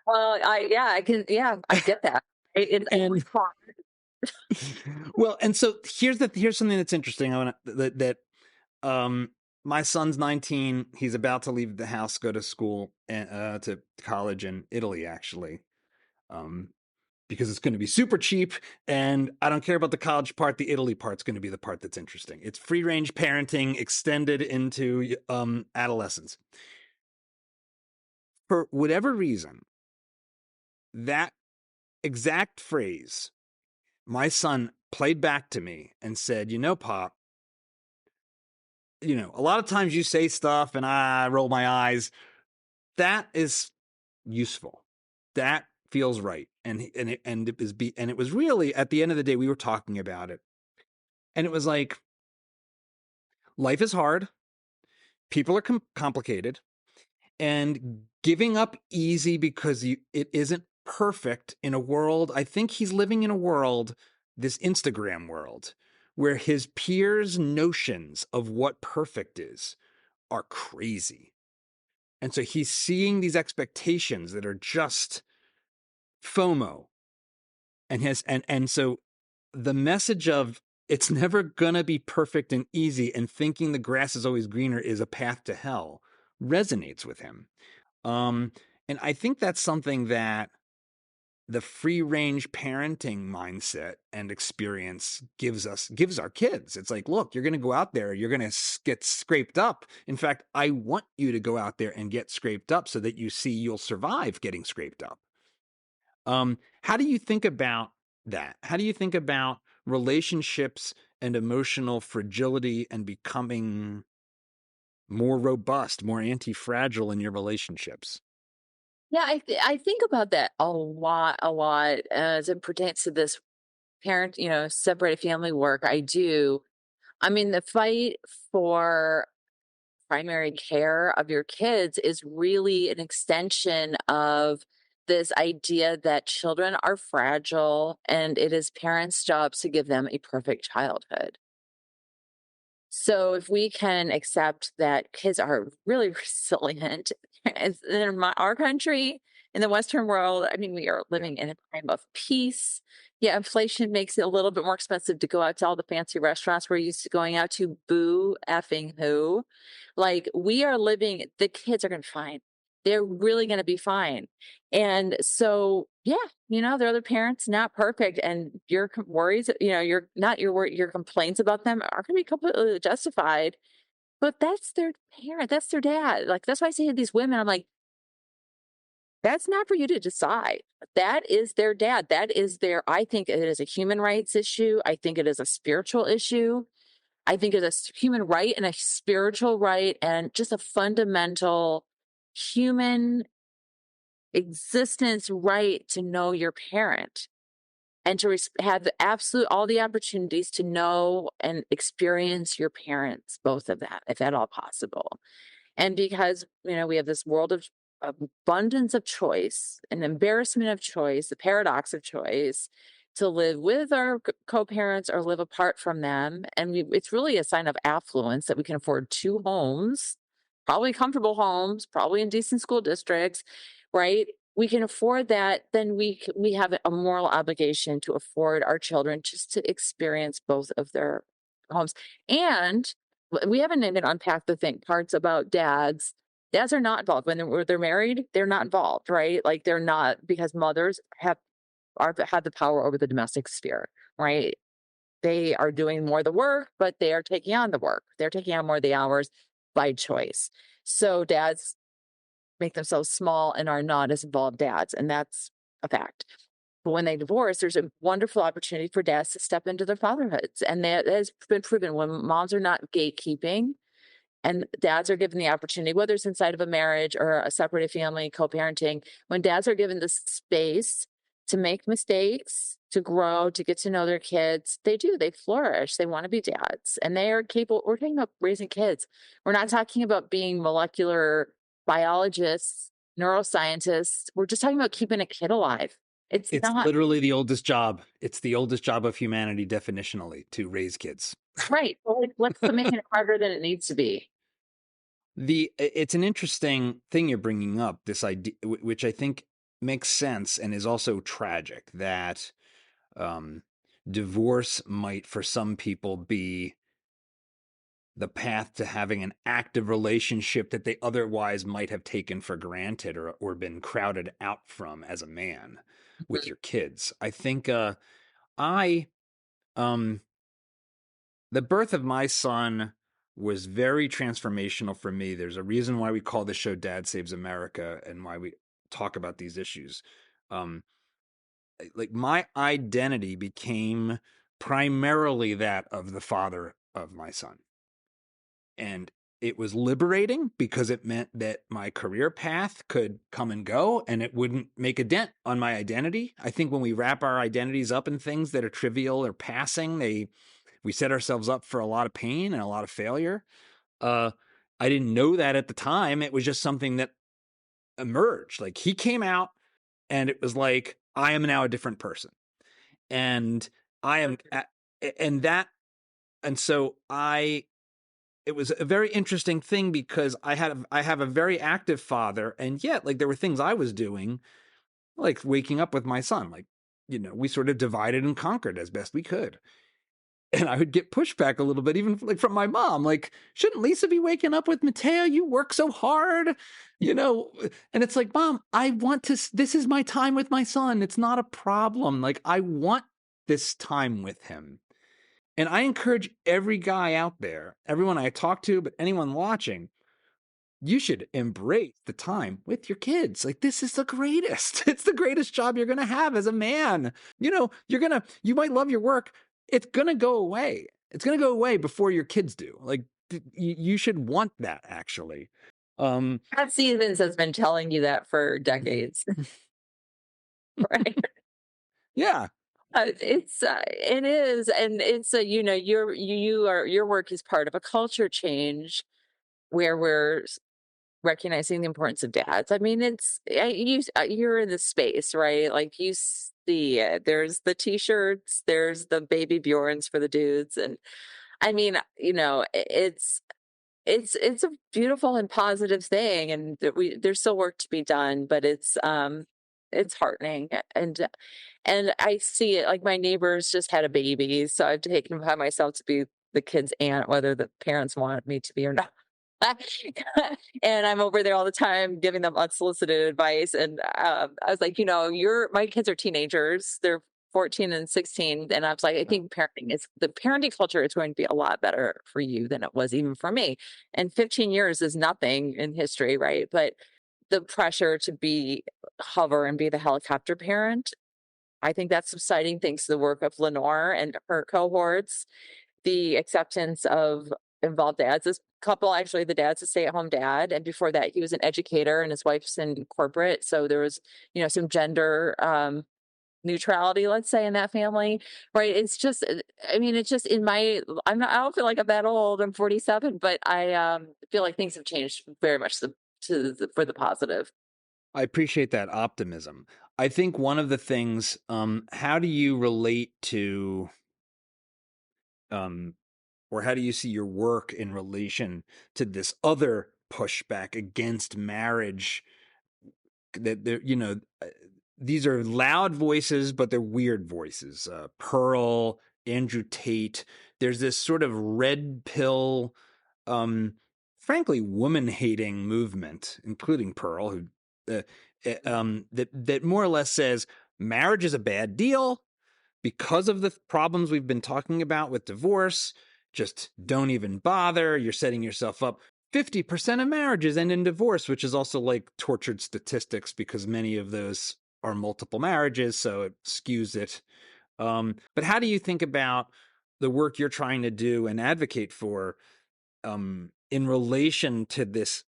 Well, I get that. And well, and so here's something that's interesting. My son's 19. He's about to leave the house, go to school, and to college in Italy, actually, because it's going to be super cheap. And I don't care about the college part. The Italy part's going to be the part that's interesting. It's free range parenting extended into adolescence. For whatever reason, that exact phrase, my son played back to me and said, Pop, a lot of times you say stuff and I roll my eyes. That is useful. That feels right. And it was really, at the end of the day, we were talking about it. And it was like, life is hard. People are complicated. And giving up easy because it isn't perfect in a world. I think he's living in a world, this Instagram world, where his peers' notions of what perfect is are crazy. And so he's seeing these expectations that are just FOMO. And so the message of it's never gonna be perfect and easy, and thinking the grass is always greener is a path to hell, resonates with him. And I think that's something that the free range parenting mindset and experience gives our kids. It's like, look, you're going to go out there, you're going to get scraped up. In fact, I want you to go out there and get scraped up so that you see you'll survive getting scraped up. How do you think about that? How do you think about relationships and emotional fragility and becoming more robust, more anti-fragile in your relationships? Yeah, I think about that a lot as it pertains to this parent, separated family work. I do. I mean, the fight for primary care of your kids is really an extension of this idea that children are fragile and it is parents' jobs to give them a perfect childhood. So if we can accept that kids are really resilient in our country, in the Western world, I mean, we are Yeah. living in a time of peace. Yeah, inflation makes it a little bit more expensive to go out to all the fancy restaurants we're used to going out to. Boo effing who. Like, we are living, the kids are going to be fine. They're really going to be fine. And so, yeah, there are other parents not perfect, and your worries, you're not your complaints about them are going to be completely justified. But that's their parent, that's their dad. Like, that's why I say to these women, I'm like, that's not for you to decide. That is their dad. That is their. I think it is a human rights issue. I think it is a spiritual issue. I think it's a human right and a spiritual right, and just a fundamental human existence right to know your parent and to have the absolute all the opportunities to know and experience your parents, both of them, if at all possible. And because we have this world of abundance of choice, an embarrassment of choice, the paradox of choice, to live with our co-parents or live apart from them, and it's really a sign of affluence that we can afford two homes, probably comfortable homes, probably in decent school districts, right? We can afford that, then we have a moral obligation to afford our children just to experience both of their homes. And we haven't even unpacked the parts about dads. Dads are not involved when they're married. They're not involved, right? Like, they're not, because mothers have the power over the domestic sphere, right? They are doing more of the work, but they are taking on the work. They're taking on more of the hours by choice. So dads make themselves small and are not as involved dads, and that's a fact. But when they divorce, there's a wonderful opportunity for dads to step into their fatherhoods, and that has been proven when moms are not gatekeeping and dads are given the opportunity, whether it's inside of a marriage or a separated family, co-parenting, when dads are given the space to make mistakes, to grow, to get to know their kids, they flourish. They want to be dads, and they are capable. We're talking about raising kids. We're not talking about being molecular biologists, neuroscientists. We're just talking about keeping a kid alive. It's It's not literally the oldest job. It's the oldest job of humanity, definitionally, to raise kids. right. Well, like, let's quit making it harder than it needs to be. It's an interesting thing you're bringing up, this idea, which I think makes sense and is also tragic, that divorce might, for some people, be the path to having an active relationship that they otherwise might have taken for granted or been crowded out from as a man with your kids. I think I um the birth of my son was very transformational for me. There's a reason why we call the show Dad Saves America and why we talk about these issues. Um, like, my identity became primarily that of the father of my son. And it was liberating because it meant that my career path could come and go and it wouldn't make a dent on my identity. I think when we wrap our identities up in things that are trivial or passing, we set ourselves up for a lot of pain and a lot of failure. I didn't know that at the time. It was just something that emerged. Like, he came out and it was like, I am now a different person. And I am, and that, and so it was a very interesting thing because I have a very active father, and yet, like, there were things I was doing, like waking up with my son. Like, we sort of divided and conquered as best we could. And I would get pushback a little bit, even like from my mom, like, shouldn't Lisa be waking up with Mateo? You work so hard, And it's like, Mom, this is my time with my son. It's not a problem. Like, I want this time with him. And I encourage every guy out there, everyone I talk to, but anyone watching, you should embrace the time with your kids. Like, this is the greatest. It's the greatest job you're going to have as a man. You might love your work it's going to go away. It's going to go away before your kids do. Like, you should want that, actually. Pat Stevens has been telling you that for decades, right? Yeah. It is, and it's a, your work is part of a culture change where we're recognizing the importance of dads. I mean, you're in the space, right? Like you see it. There's the t-shirts, there's the baby Bjorns for the dudes, and I mean, it's a beautiful and positive thing, and there's still work to be done, but it's heartening, and I see it. Like my neighbors just had a baby, so I've taken it upon myself to be the kid's aunt, whether the parents want me to be or not. And I'm over there all the time giving them unsolicited advice. And I was like, my kids are teenagers. They're 14 and 16. And I was like, I think the parenting culture is going to be a lot better for you than it was even for me. And 15 years is nothing in history, right? But the pressure to hover and be the helicopter parent, I think that's subsiding thanks to the work of Lenore and her cohorts, the acceptance of involved dads. This couple, actually, the dad's a stay-at-home dad, and before that, he was an educator, and his wife's in corporate. So there was, some gender neutrality, let's say, in that family, right? It's just, I mean, it's just I don't feel like I'm that old. I'm 47, but I feel like things have changed very much for the positive. I appreciate that optimism. I think one of the things, how do you relate to, or how do you see your work in relation to this other pushback against marriage? That these are loud voices, but they're weird voices. Pearl, Andrew Tate. There's this sort of red pill, frankly, woman-hating movement, including Pearl, who that more or less says marriage is a bad deal because of the problems we've been talking about with divorce. Just don't even bother. You're setting yourself up. 50% of marriages end in divorce, which is also like tortured statistics because many of those are multiple marriages, so it skews it. But how do you think about the work you're trying to do and advocate for in relation to this,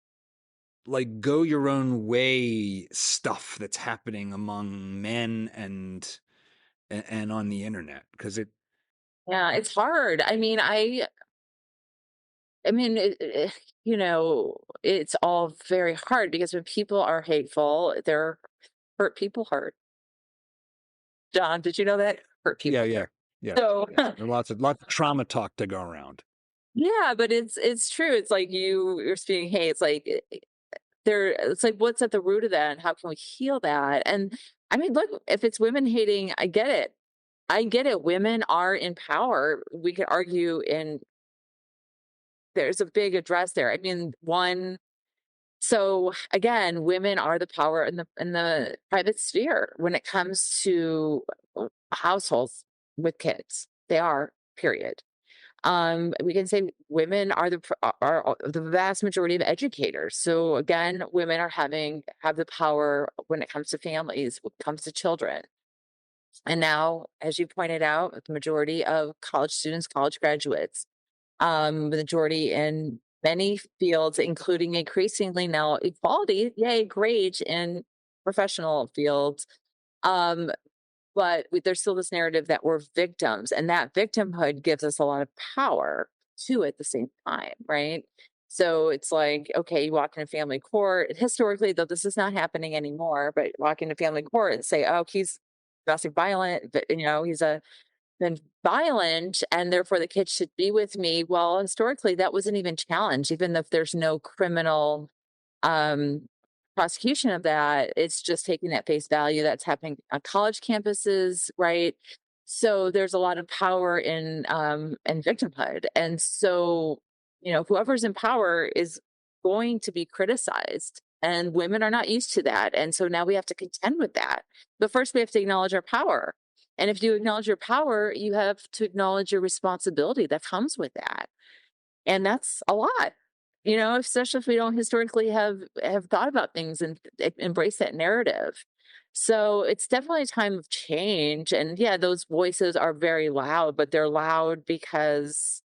like, go your own way stuff that's happening among men and on the internet? Because Yeah, it's hard. I mean, it's all very hard because when people are hateful, they're hurt people hurt. John, did you know that? Hurt yeah, people hurt. yeah. So There are lots of trauma talk to go around. yeah, but it's true. It's like you're speaking, hey, it's like it's like what's at the root of that and how can we heal that? And I mean, look, if it's women hating, I get it. I get it. Women are in power. We could argue there's a big address there. I mean, so again, women are the power in the private sphere when it comes to households with kids. They are, period. We can say women are the vast majority of educators. So again, women have the power when it comes to families, when it comes to children. And now, as you pointed out, the majority of college students, college graduates, the majority in many fields, including increasingly now equality, yay, great in professional fields. Um, but there's still this narrative that we're victims, and that victimhood gives us a lot of power too at the same time, right? So it's like, okay, you walk into family court, and historically, though this is not happening anymore, but walk into family court and say, oh, he's domestic violent, but he's been violent and therefore the kid should be with me. Well, historically, that wasn't even challenged, even if there's no criminal um, prosecution of that. It's just taking that face value that's happening on college campuses, right? So there's a lot of power in victimhood, and so whoever's in power is going to be criticized, and women are not used to that, and so now we have to contend with that. But first, we have to acknowledge our power, and if you acknowledge your power, you have to acknowledge your responsibility that comes with that, and that's a lot. Especially if we don't historically have thought about things and embrace that narrative. So it's definitely a time of change. And yeah, those voices are very loud, but they're loud because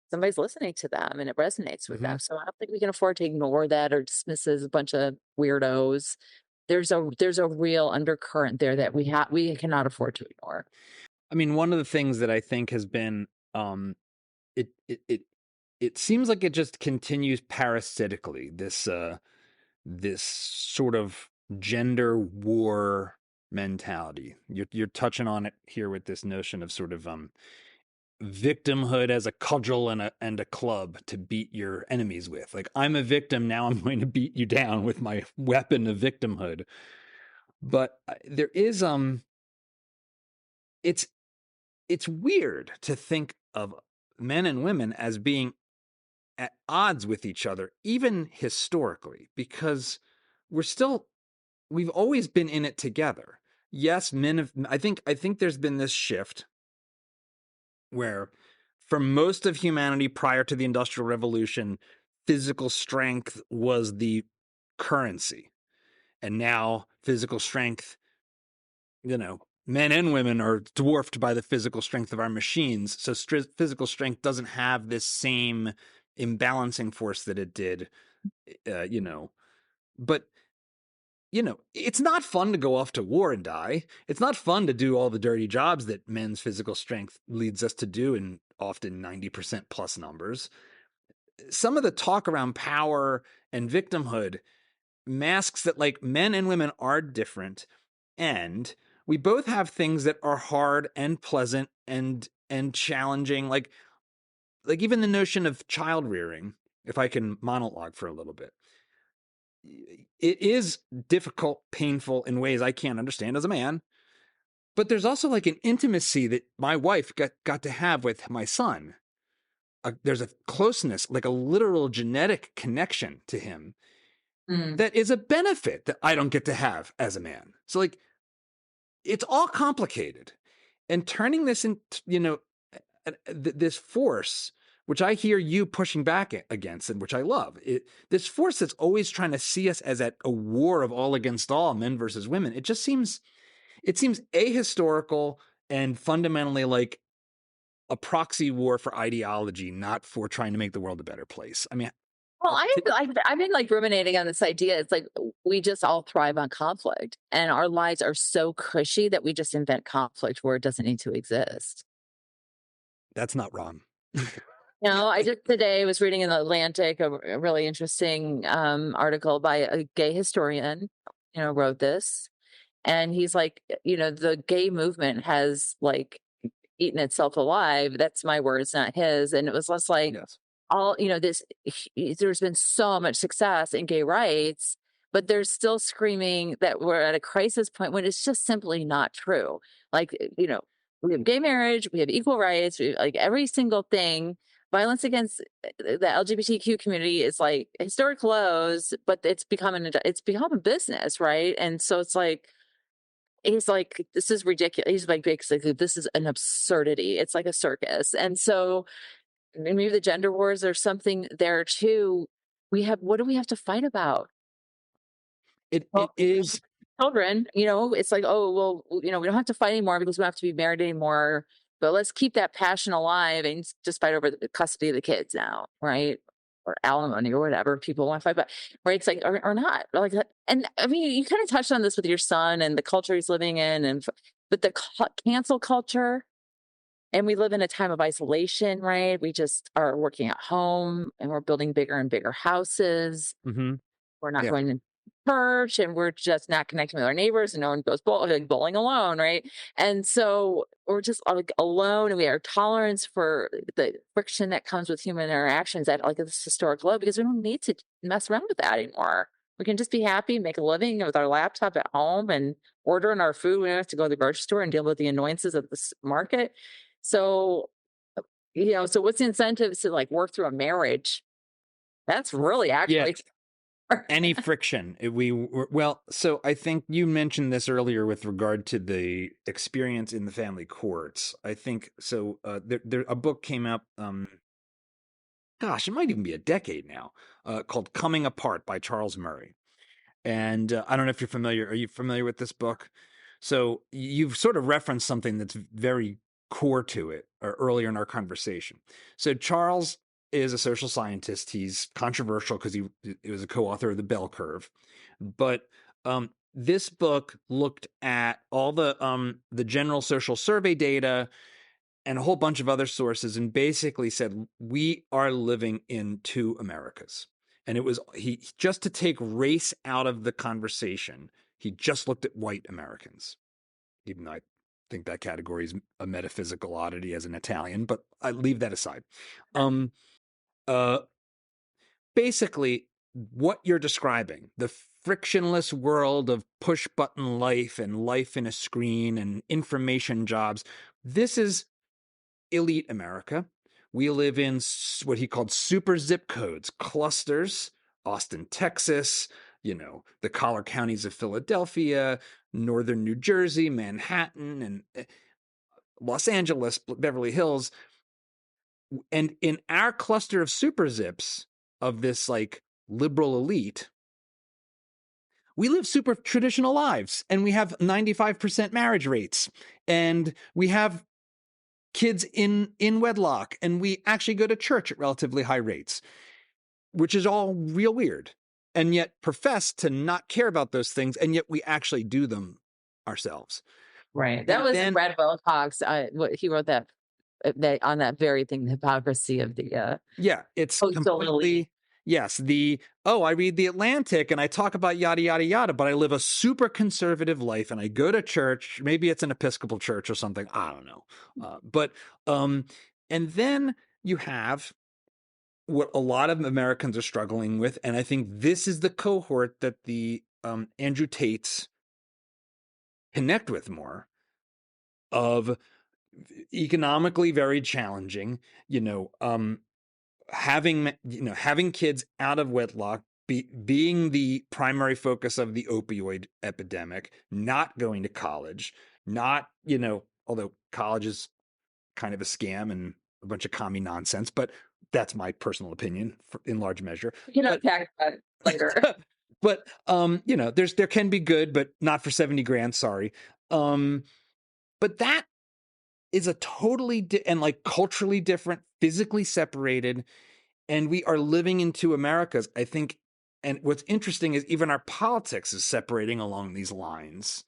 somebody's listening to them and it resonates with Mm-hmm. them. So I don't think we can afford to ignore that or dismiss as a bunch of weirdos. There's a real undercurrent there that we cannot afford to ignore. I mean, one of the things that I think has been um, it it it it seems like it just continues parasitically, this sort of gender war mentality. You're touching on it here with this notion of sort of victimhood as a cudgel and a club to beat your enemies with. Like, I'm a victim, now I'm going to beat you down with my weapon of victimhood. But there is it's it's weird to think of men and women as being at odds with each other, even historically, because we've always been in it together. Yes, I think there's been this shift where for most of humanity prior to the Industrial Revolution, physical strength was the currency. And now physical strength, men and women are dwarfed by the physical strength of our machines. So physical strength doesn't have this same imbalancing force that it did, uh, you know. But it's not fun to go off to war and die. It's not fun to do all the dirty jobs that men's physical strength leads us to do in often 90% plus numbers. Some of the talk around power and victimhood masks that, like, men and women are different, and we both have things that are hard and pleasant and challenging, like even the notion of child rearing, if I can monologue for a little bit. It is difficult, painful in ways I can't understand as a man, but there's also like an intimacy that my wife got to have with my son. There's a closeness, like a literal genetic connection to him Mm. that is a benefit that I don't get to have as a man. So, like, it's all complicated, and turning this into, this force, which I hear you pushing back against, and which I love, this force that's always trying to see us as at a war of all against all, men versus women. It seems ahistorical and fundamentally like a proxy war for ideology, not for trying to make the world a better place. I mean, Well, I've been like ruminating on this idea. It's like we just all thrive on conflict, and our lives are so cushy that we just invent conflict where it doesn't need to exist. that's not wrong. I just today was reading in the Atlantic a really interesting article by a gay historian. Wrote this, and he's like, the gay movement has like eaten itself alive. That's my words, not his. And it was less like Yes. there's been so much success in gay rights, but they're still screaming that we're at a crisis point when it's just simply not true. Like, we have gay marriage, we have equal rights, like every single thing. Violence against the LGBTQ community is like historic lows, but it's become a business, right? And so it's like he's like, this is ridiculous. He's like, basically, this is an absurdity. It's like a circus. And so maybe the gender wars or something there too. What do we have to fight about? It Well, is. children, it's like, oh, well, we don't have to fight anymore because we don't have to be married anymore. But let's keep that passion alive and just fight over the custody of the kids now, right? Or alimony or whatever people want to fight about, right? It's like, or not like that. And I mean, you kind of touched on this with your son and the culture he's living in, but the cancel culture, and we live in a time of isolation, right? We just are working at home and we're building bigger and bigger houses. Mm-hmm. We're not Yeah. going to church and we're just not connecting with our neighbors, and no one goes bowling alone, right? And so we're just like alone, and we have tolerance for the friction that comes with human interactions at like this historic low because we don't need to mess around with that anymore. We can just be happy, make a living with our laptop at home and ordering our food. We don't have to go to the grocery store and deal with the annoyances of the market. So, so what's the incentives to like work through a marriage? That's really Yeah. actually Any friction. Well, so I think you mentioned this earlier with regard to the experience in the family courts. I think so. There a book came out. Gosh, it might even be a decade now. Called "Coming Apart" by Charles Murray. And I don't know if you're familiar. Are you familiar with this book? So you've sort of referenced something that's very core to it or earlier in our conversation. So Charles is a social scientist. He's controversial because he was a co-author of the Bell Curve. But this book looked at all the general social survey data and a whole bunch of other sources and basically said we are living in two Americas. And it was he just to take race out of the conversation. He just looked at white Americans, even though I think that category is a metaphysical oddity as an Italian, but I leave that aside. Uh, Basically, what you're describing, the frictionless world of push button life and life in a screen and information jobs, this is elite America. We live in what he called super zip codes, clusters, Austin, Texas, the collar counties of Philadelphia, northern New Jersey, Manhattan, and Los Angeles, Beverly Hills. And in our cluster of super zips of this like liberal elite, we live super traditional lives and we have 95% marriage rates and we have kids in wedlock and we actually go to church at relatively high rates, which is all real weird, and yet profess to not care about those things, and yet we actually do them ourselves. Right. That was Brad Wilcox. He wrote that on that very thing, the hypocrisy of the yeah, it's postal completely elite. yes. I read the Atlantic and I talk about yada yada yada, but I live a super conservative life and I go to church. Maybe it's an Episcopal church or something. I don't know. But and then you have what a lot of Americans are struggling with, and I think this is the cohort that the Andrew Tates connect with more, of economically very challenging, having kids out of wedlock, being the primary focus of the opioid epidemic, not going to college, not, although college is kind of a scam and a bunch of commie nonsense, but that's my personal opinion in large measure. You know, unpack that later. But there can be good, but not for 70 grand. Sorry. But that is a totally and like culturally different, physically separated, and we are living in two Americas, I think. And what's interesting is even our politics is separating along these lines.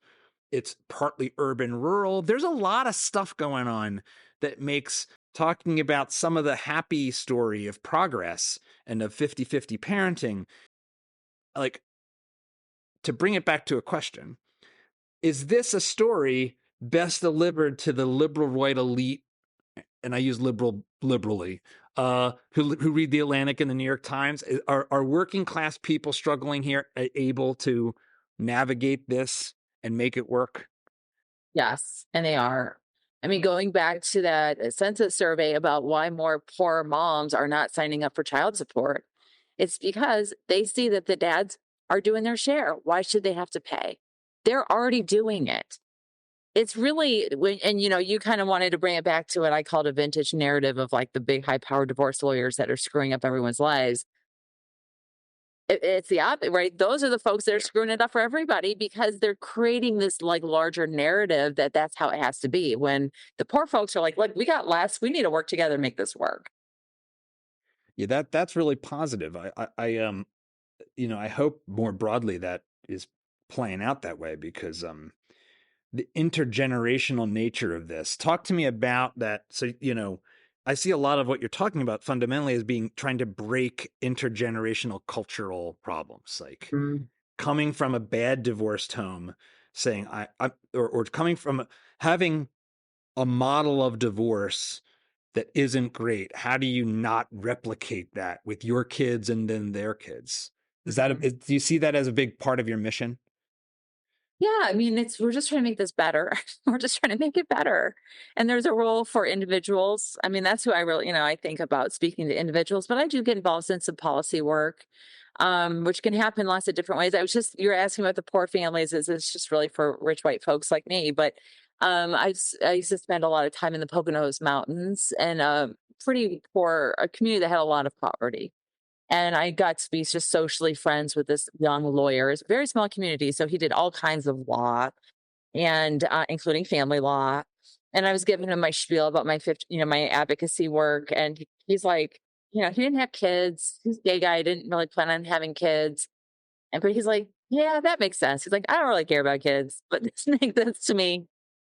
It's partly urban, rural. There's a lot of stuff going on that makes talking about some of the happy story of progress and of 50-50 parenting, like, to bring it back to a question, is this a story best delivered to the liberal right elite, and I use liberally, who read the Atlantic and the New York Times? Are working class people struggling here able to navigate this and make it work? Yes, and they are. I mean, going back to that census survey about why more poor moms are not signing up for child support, it's because they see that the dads are doing their share. Why should they have to pay? They're already doing it. It's really, and you kind of wanted to bring it back to what I called a vintage narrative of like the big high powered divorce lawyers that are screwing up everyone's lives. It's the opposite, right? Those are the folks that are screwing it up for everybody because they're creating this like larger narrative that that's how it has to be. When the poor folks are like, look, we got less, we need to work together to make this work. Yeah, that's really positive. I hope more broadly that is playing out that way, because the intergenerational nature of this. Talk to me about that. So, I see a lot of what you're talking about fundamentally as being trying to break intergenerational cultural problems, like coming from a bad divorced home, saying or coming from having a model of divorce that isn't great. How do you not replicate that with your kids and then their kids? Do you see that as a big part of your mission? Yeah, I mean, we're just trying to make this better. We're just trying to make it better. And there's a role for individuals. I mean, that's who I really, I think about speaking to individuals, but I do get involved in some policy work, which can happen lots of different ways. You're asking about the poor families, it's just really for rich white folks like me. But I used to spend a lot of time in the Poconos Mountains and a pretty poor a community that had a lot of poverty. And I got to be just socially friends with this young lawyer. It's a very small community. So he did all kinds of law and including family law. And I was giving him my spiel about my my advocacy work. And he's like, he didn't have kids. He's a gay guy. Didn't really plan on having kids. But he's like, yeah, that makes sense. He's like, I don't really care about kids, but this makes sense to me.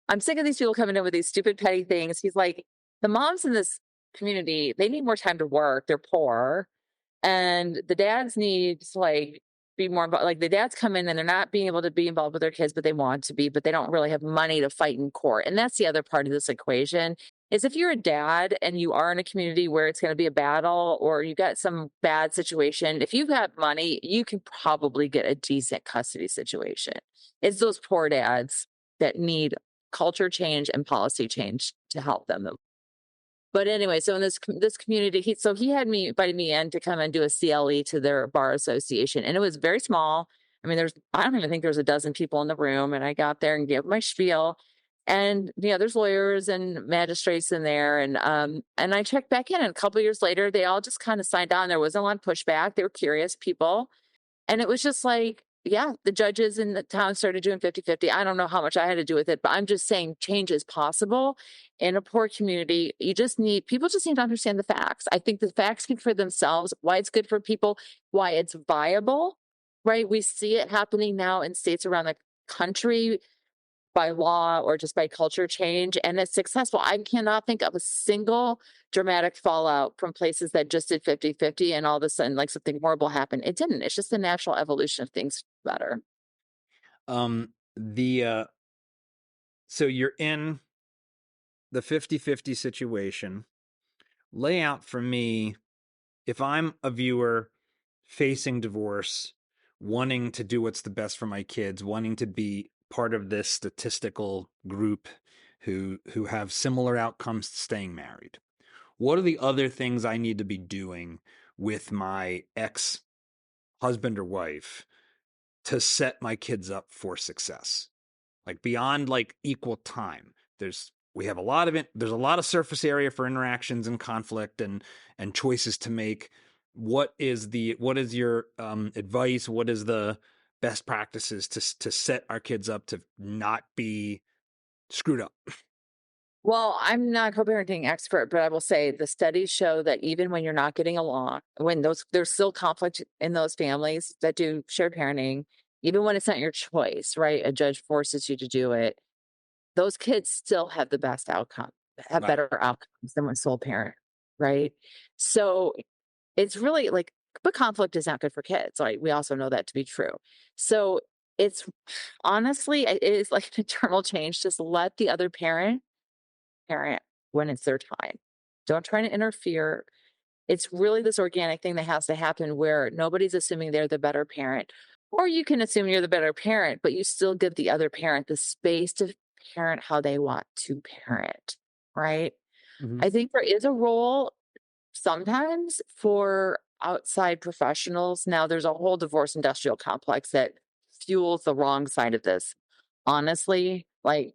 I'm sick of these people coming in with these stupid petty things. He's like, the moms in this community, they need more time to work. They're poor. And the dads need to be more involved. Like the dads come in and they're not being able to be involved with their kids, but they want to be, but they don't really have money to fight in court. And that's the other part of this equation is if you're a dad and you are in a community where it's going to be a battle or you got some bad situation, if you've got money, you can probably get a decent custody situation. It's those poor dads that need culture change and policy change to help them. But anyway, so in this community, he had me invited me in to come and do a CLE to their bar association, and it was very small. I mean, I don't even think there's a dozen people in the room, and I got there and gave my spiel, and there's lawyers and magistrates in there, and I checked back in, and a couple of years later, they all just kind of signed on. There wasn't a lot of pushback. They were curious people, and it was just like, yeah, the judges in the town started doing 50-50. I don't know how much I had to do with it, but I'm just saying change is possible in a poor community. People just need to understand the facts. I think the facts speak for themselves, why it's good for people, why it's viable, right? We see it happening now in states around the country by law or just by culture change, and it's successful. I cannot think of a single dramatic fallout from places that just did 50-50 and all of a sudden like something horrible happened. It didn't. It's just the natural evolution of things better. So you're in the 50-50 situation. Lay out for me, if I'm a viewer facing divorce, wanting to do what's the best for my kids, wanting to be part of this statistical group who have similar outcomes to staying married. What are the other things I need to be doing with my ex-husband or wife to set my kids up for success? Like beyond like equal time. There's a lot of surface area for interactions and conflict and choices to make. What is your advice? What is the best practices to set our kids up to not be screwed up? Well, I'm not a co-parenting expert, but I will say the studies show that even when you're not getting along, there's still conflict in those families that do shared parenting, even when it's not your choice, right? A judge forces you to do it. Those kids still have the best outcome, have better outcomes than when sole parent, right? So it's really but conflict is not good for kids. Right? We also know that to be true. So it's honestly, it is like an eternal change. Just let the other parent when it's their time. Don't try to interfere. It's really this organic thing that has to happen where nobody's assuming they're the better parent. Or you can assume you're the better parent, but you still give the other parent the space to parent how they want to parent, right? Mm-hmm. I think there is a role sometimes for outside professionals. Now, there's a whole divorce industrial complex that fuels the wrong side of this. Honestly,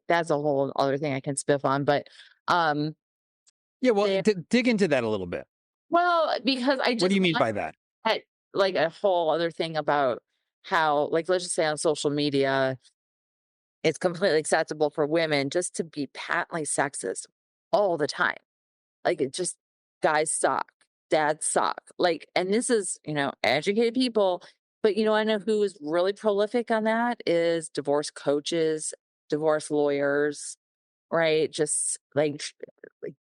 that's a whole other thing I can spiff on, but yeah, well, dig into that a little bit. Well, because what do you mean by that? Like a whole other thing about how, let's just say on social media, it's completely acceptable for women just to be patently sexist all the time. It just, guys suck, dads suck. And this is, educated people, but I know who is really prolific on that is divorce coaches, divorce lawyers, right? Just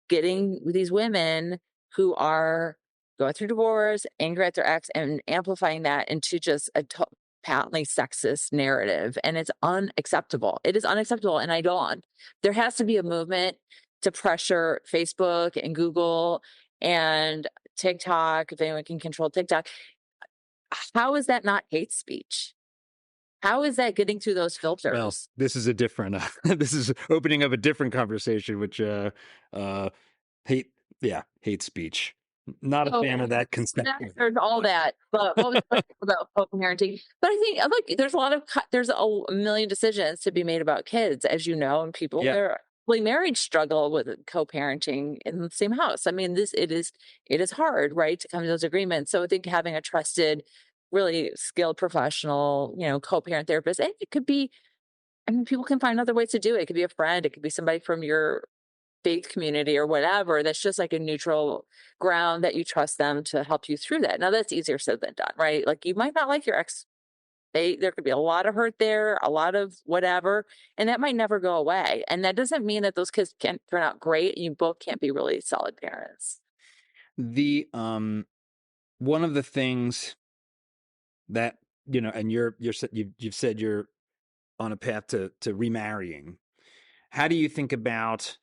getting these women who are going through divorce, angry at their ex, and amplifying that into just a patently sexist narrative. And it's unacceptable. It is unacceptable. And there has to be a movement to pressure Facebook and Google and TikTok, if anyone can control TikTok. How is that not hate speech? How is that getting through those filters? Well, this is a different, this is opening up a different conversation, which, hate speech. Not a fan of that concept. There's all that, but what was about co-parenting? But I think, look, there's a million decisions to be made about kids, as you know, and people, married struggle with co-parenting in the same house. I mean, it is hard, right, to come to those agreements. So I think having a trusted, really skilled professional, co-parent therapist, and it could be, I mean, people can find other ways to do it. It could be a friend, it could be somebody from your faith community or whatever. That's just like a neutral ground that you trust them to help you through that. Now that's easier said than done, right? Like you might not like your ex, there could be a lot of hurt there, a lot of whatever, and that might never go away. And that doesn't mean that those kids can't turn out great and you both can't be really solid parents. The one of the things that, and you've said you're on a path to remarrying. How do you think about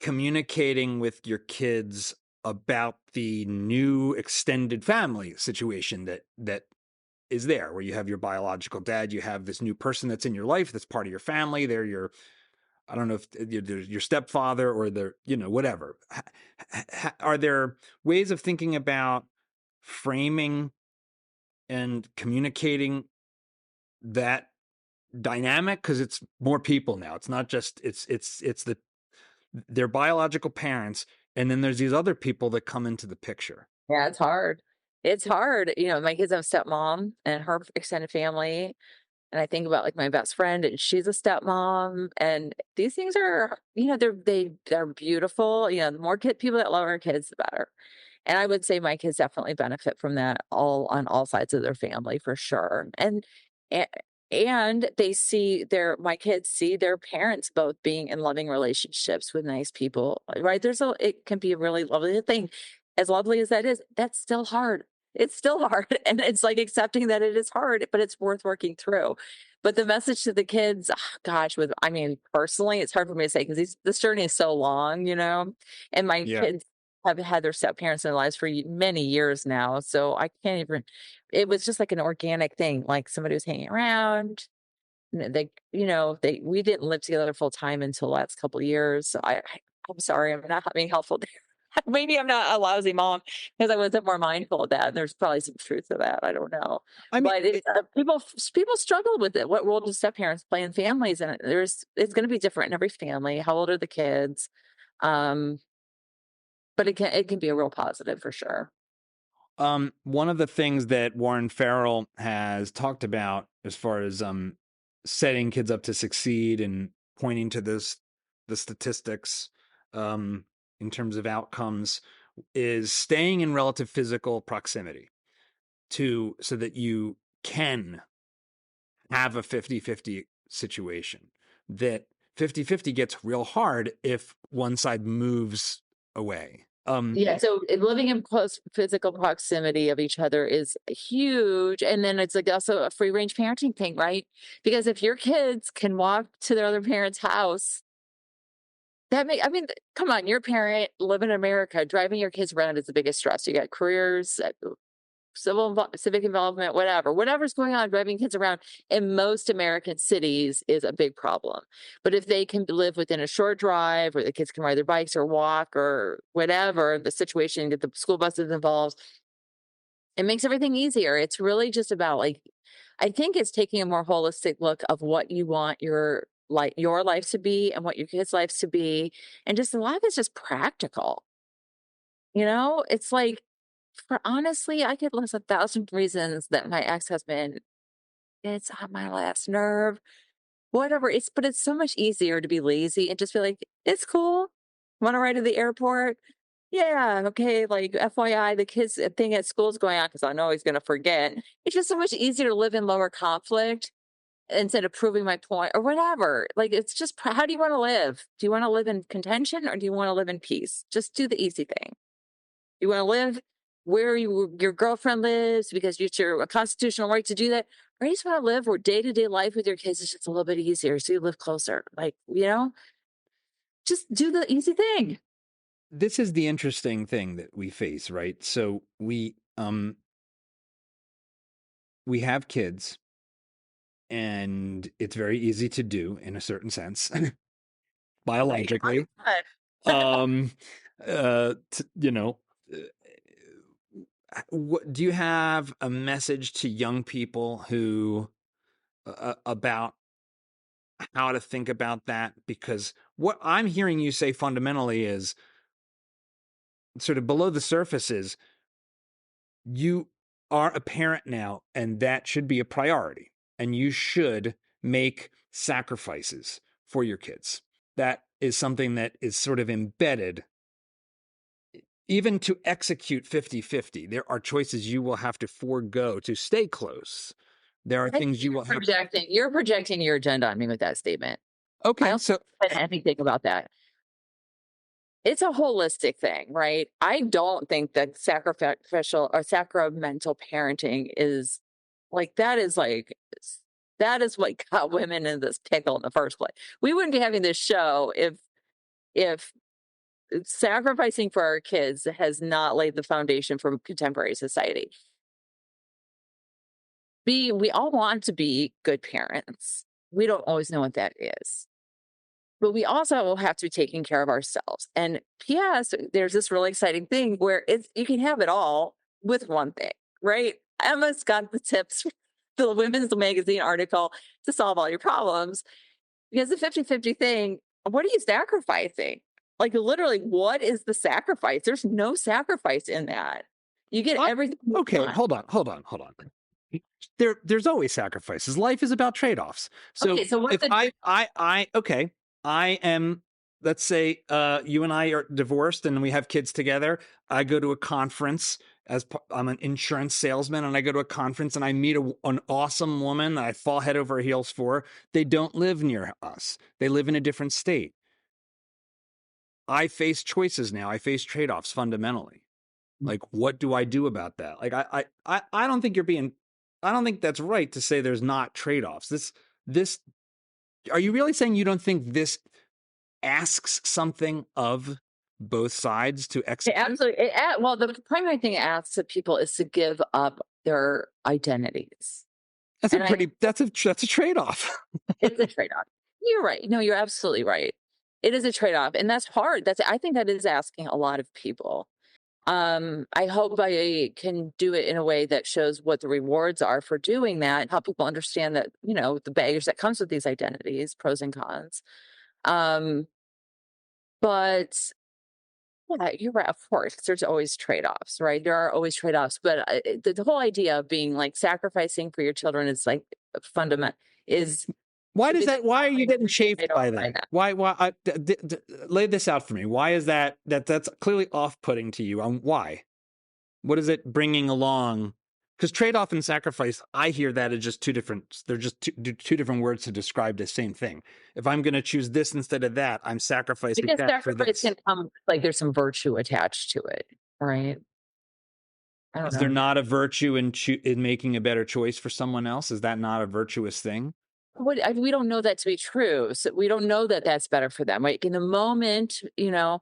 communicating with your kids about the new extended family situation that is there, where you have your biological dad, you have this new person that's in your life that's part of your family, they're your, I don't know if there's your stepfather or the, whatever. Are there ways of thinking about framing and communicating that dynamic? Because it's more people now. It's not just it's their biological parents, and then there's these other people that come into the picture. Yeah, it's hard. It's hard. My kids have a stepmom and her extended family. And I think about like my best friend, and she's a stepmom. And these things are, they're beautiful. The more people that love our kids, the better. And I would say my kids definitely benefit from that all on all sides of their family for sure. And and my kids see their parents both being in loving relationships with nice people, right? It can be a really lovely thing. As lovely as that is, that's still hard. It's still hard. And it's like accepting that it is hard, but it's worth working through. But the message to the kids, gosh, I mean, personally, it's hard for me to say because this journey is so long, and my Yeah. kids have had their step parents in their lives for many years now. So I can't even, it was just like an organic thing. Like somebody was hanging around. We didn't live together full time until the last couple of years. So I'm sorry, I'm not being helpful there. Maybe I'm not a lousy mom because I wasn't more mindful of that. There's probably some truth to that. I don't know, I mean, but people struggle with it. What role do step parents play in families? And it's going to be different in every family. How old are the kids? Um, but it can be a real positive for sure. one of the things that Warren Farrell has talked about as far as setting kids up to succeed and pointing to the statistics in terms of outcomes is staying in relative physical proximity so that you can have a 50-50 situation. That 50-50 gets real hard if one side moves away. Yeah, so living in close physical proximity of each other is huge. And then it's like also a free range parenting thing, right? Because if your kids can walk to their other parent's house, I mean, come on, you're a parent, live in America, driving your kids around is the biggest stress. You got careers, civic involvement, whatever's going on, driving kids around in most American cities is a big problem. But if they can live within a short drive where the kids can ride their bikes or walk or whatever the situation, get the school buses involved, it makes everything easier. It's really just about like, I think it's taking a more holistic look of what you want your life to be and what your kids' lives to be. And just a lot of it's just practical. It's like, for honestly, I could list 1,000 reasons that my ex-husband gets on my last nerve, whatever. But it's so much easier to be lazy and just be like, it's cool. Want to ride to the airport? Yeah, okay. Like FYI, the kids thing at school is going on because I know he's going to forget. It's just so much easier to live in lower conflict instead of proving my point or whatever. Like it's just how do you want to live? Do you want to live in contention or do you want to live in peace? Just do the easy thing. You want to live where your girlfriend lives because it's your constitutional right to do that, or you just want to live where day to day life with your kids is just a little bit easier, so you live closer. Like just do the easy thing. This is the interesting thing that we face, right? So we have kids, and it's very easy to do in a certain sense, biologically. um, you know, what do you have a message to young people who about how to think about that, because what I'm hearing you say fundamentally is sort of below the surface is you are a parent now, and that should be a priority, and you should make sacrifices for your kids. That is something that is sort of embedded. Even to execute 50-50, there are choices you will have to forego to stay close. There are things you will have. You're projecting your agenda on me with that statement. I Okay, don't so say anything about that. It's a holistic thing, right? I don't think that sacrificial or sacramental parenting is that is what got women in this pickle in the first place. We wouldn't be having this show if sacrificing for our kids has not laid the foundation for contemporary society. We all want to be good parents. We don't always know what that is. But we also have to be taking care of ourselves. And P.S., there's this really exciting thing where you can have it all with one thing, right? Emma's got the tips for the Women's Magazine article to solve all your problems. Because the 50-50 thing, what are you sacrificing? Like, literally, what is the sacrifice? There's no sacrifice in that. You get everything. Okay, hold on. There's always sacrifices. Life is about trade-offs. So, okay, so if I am, let's say, you and I are divorced and we have kids together. I go to a conference I'm an insurance salesman, and I go to a conference and I meet an awesome woman that I fall head over heels for. They don't live near us. They live in a different state. I face choices now. I face trade-offs fundamentally. Like, what do I do about that? Like, I don't think I don't think that's right to say there's not trade-offs. Are you really saying you don't think this asks something of both sides to execute? Absolutely. Well, the primary thing it asks of people is to give up their identities. That's a trade-off. It's a trade-off. You're right. No, you're absolutely right. It is a trade-off, and that's hard. I think that is asking a lot of people. I hope I can do it in a way that shows what the rewards are for doing that, and help people understand that, the baggage that comes with these identities, pros and cons. But yeah, you're right. Of course, there's always trade-offs, right? There are always trade-offs, but the whole idea of being like sacrificing for your children is like fundamental. Why are you getting chafed by that? Why? Lay this out for me. Why is that's clearly off-putting to you? Why? What is it bringing along? Because trade-off and sacrifice, I hear that as just two different. They're just two different words to describe the same thing. If I'm going to choose this instead of that, I'm sacrificing because that for this. Can come like there's some virtue attached to it, right? I don't know. Is there not a virtue in making a better choice for someone else? Is that not a virtuous thing? We don't know that to be true. So we don't know that that's better for them. Like in the moment, so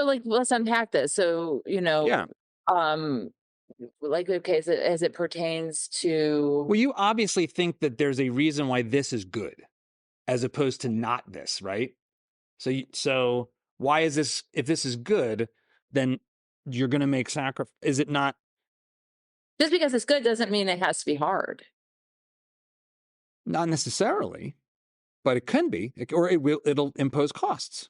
like, let's unpack this. So, Yeah. Like, okay, as it pertains to. Well, you obviously think that there's a reason why this is good as opposed to not this, right? So why is this, if this is good, then you're going to make sacrifice. Is it not? Just because it's good doesn't mean it has to be hard. Not necessarily, but it can be, or it'll impose costs,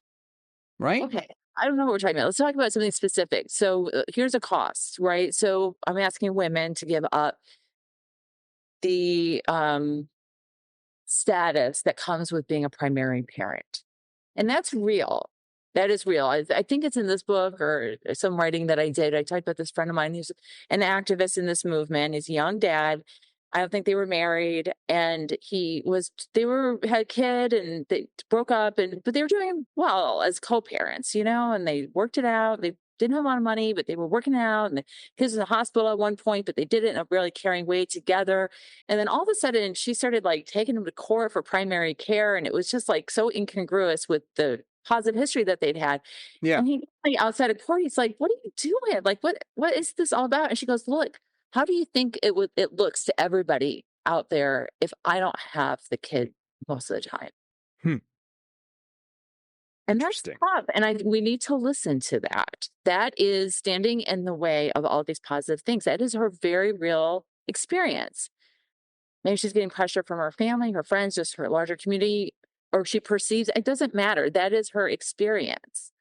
right? Okay. I don't know what we're talking about. Let's talk about something specific. So here's a cost, right? So I'm asking women to give up the status that comes with being a primary parent. And that's real. That is real. I think it's in this book or some writing that I did. I talked about this friend of mine who's an activist in this movement. He's a young dad. I don't think they were married, and had a kid, and they broke up, but they were doing well as co-parents, and they worked it out. They didn't have a lot of money, but they were working out, and the kids in the hospital at one point, but they did it in a really caring way together. And then all of a sudden she started like taking them to court for primary care. And it was just like so incongruous with the positive history that they'd had. Yeah. And he like, outside of court, he's like, "What are you doing? Like, what is this all about?" And she goes, "Look, how do you think it looks to everybody out there if I don't have the kid most of the time?" And that's tough. And we need to listen to that. That is standing in the way of all these positive things. That is her very real experience. Maybe she's getting pressure from her family, her friends, just her larger community. or she perceives, it doesn't matter. That is her experience.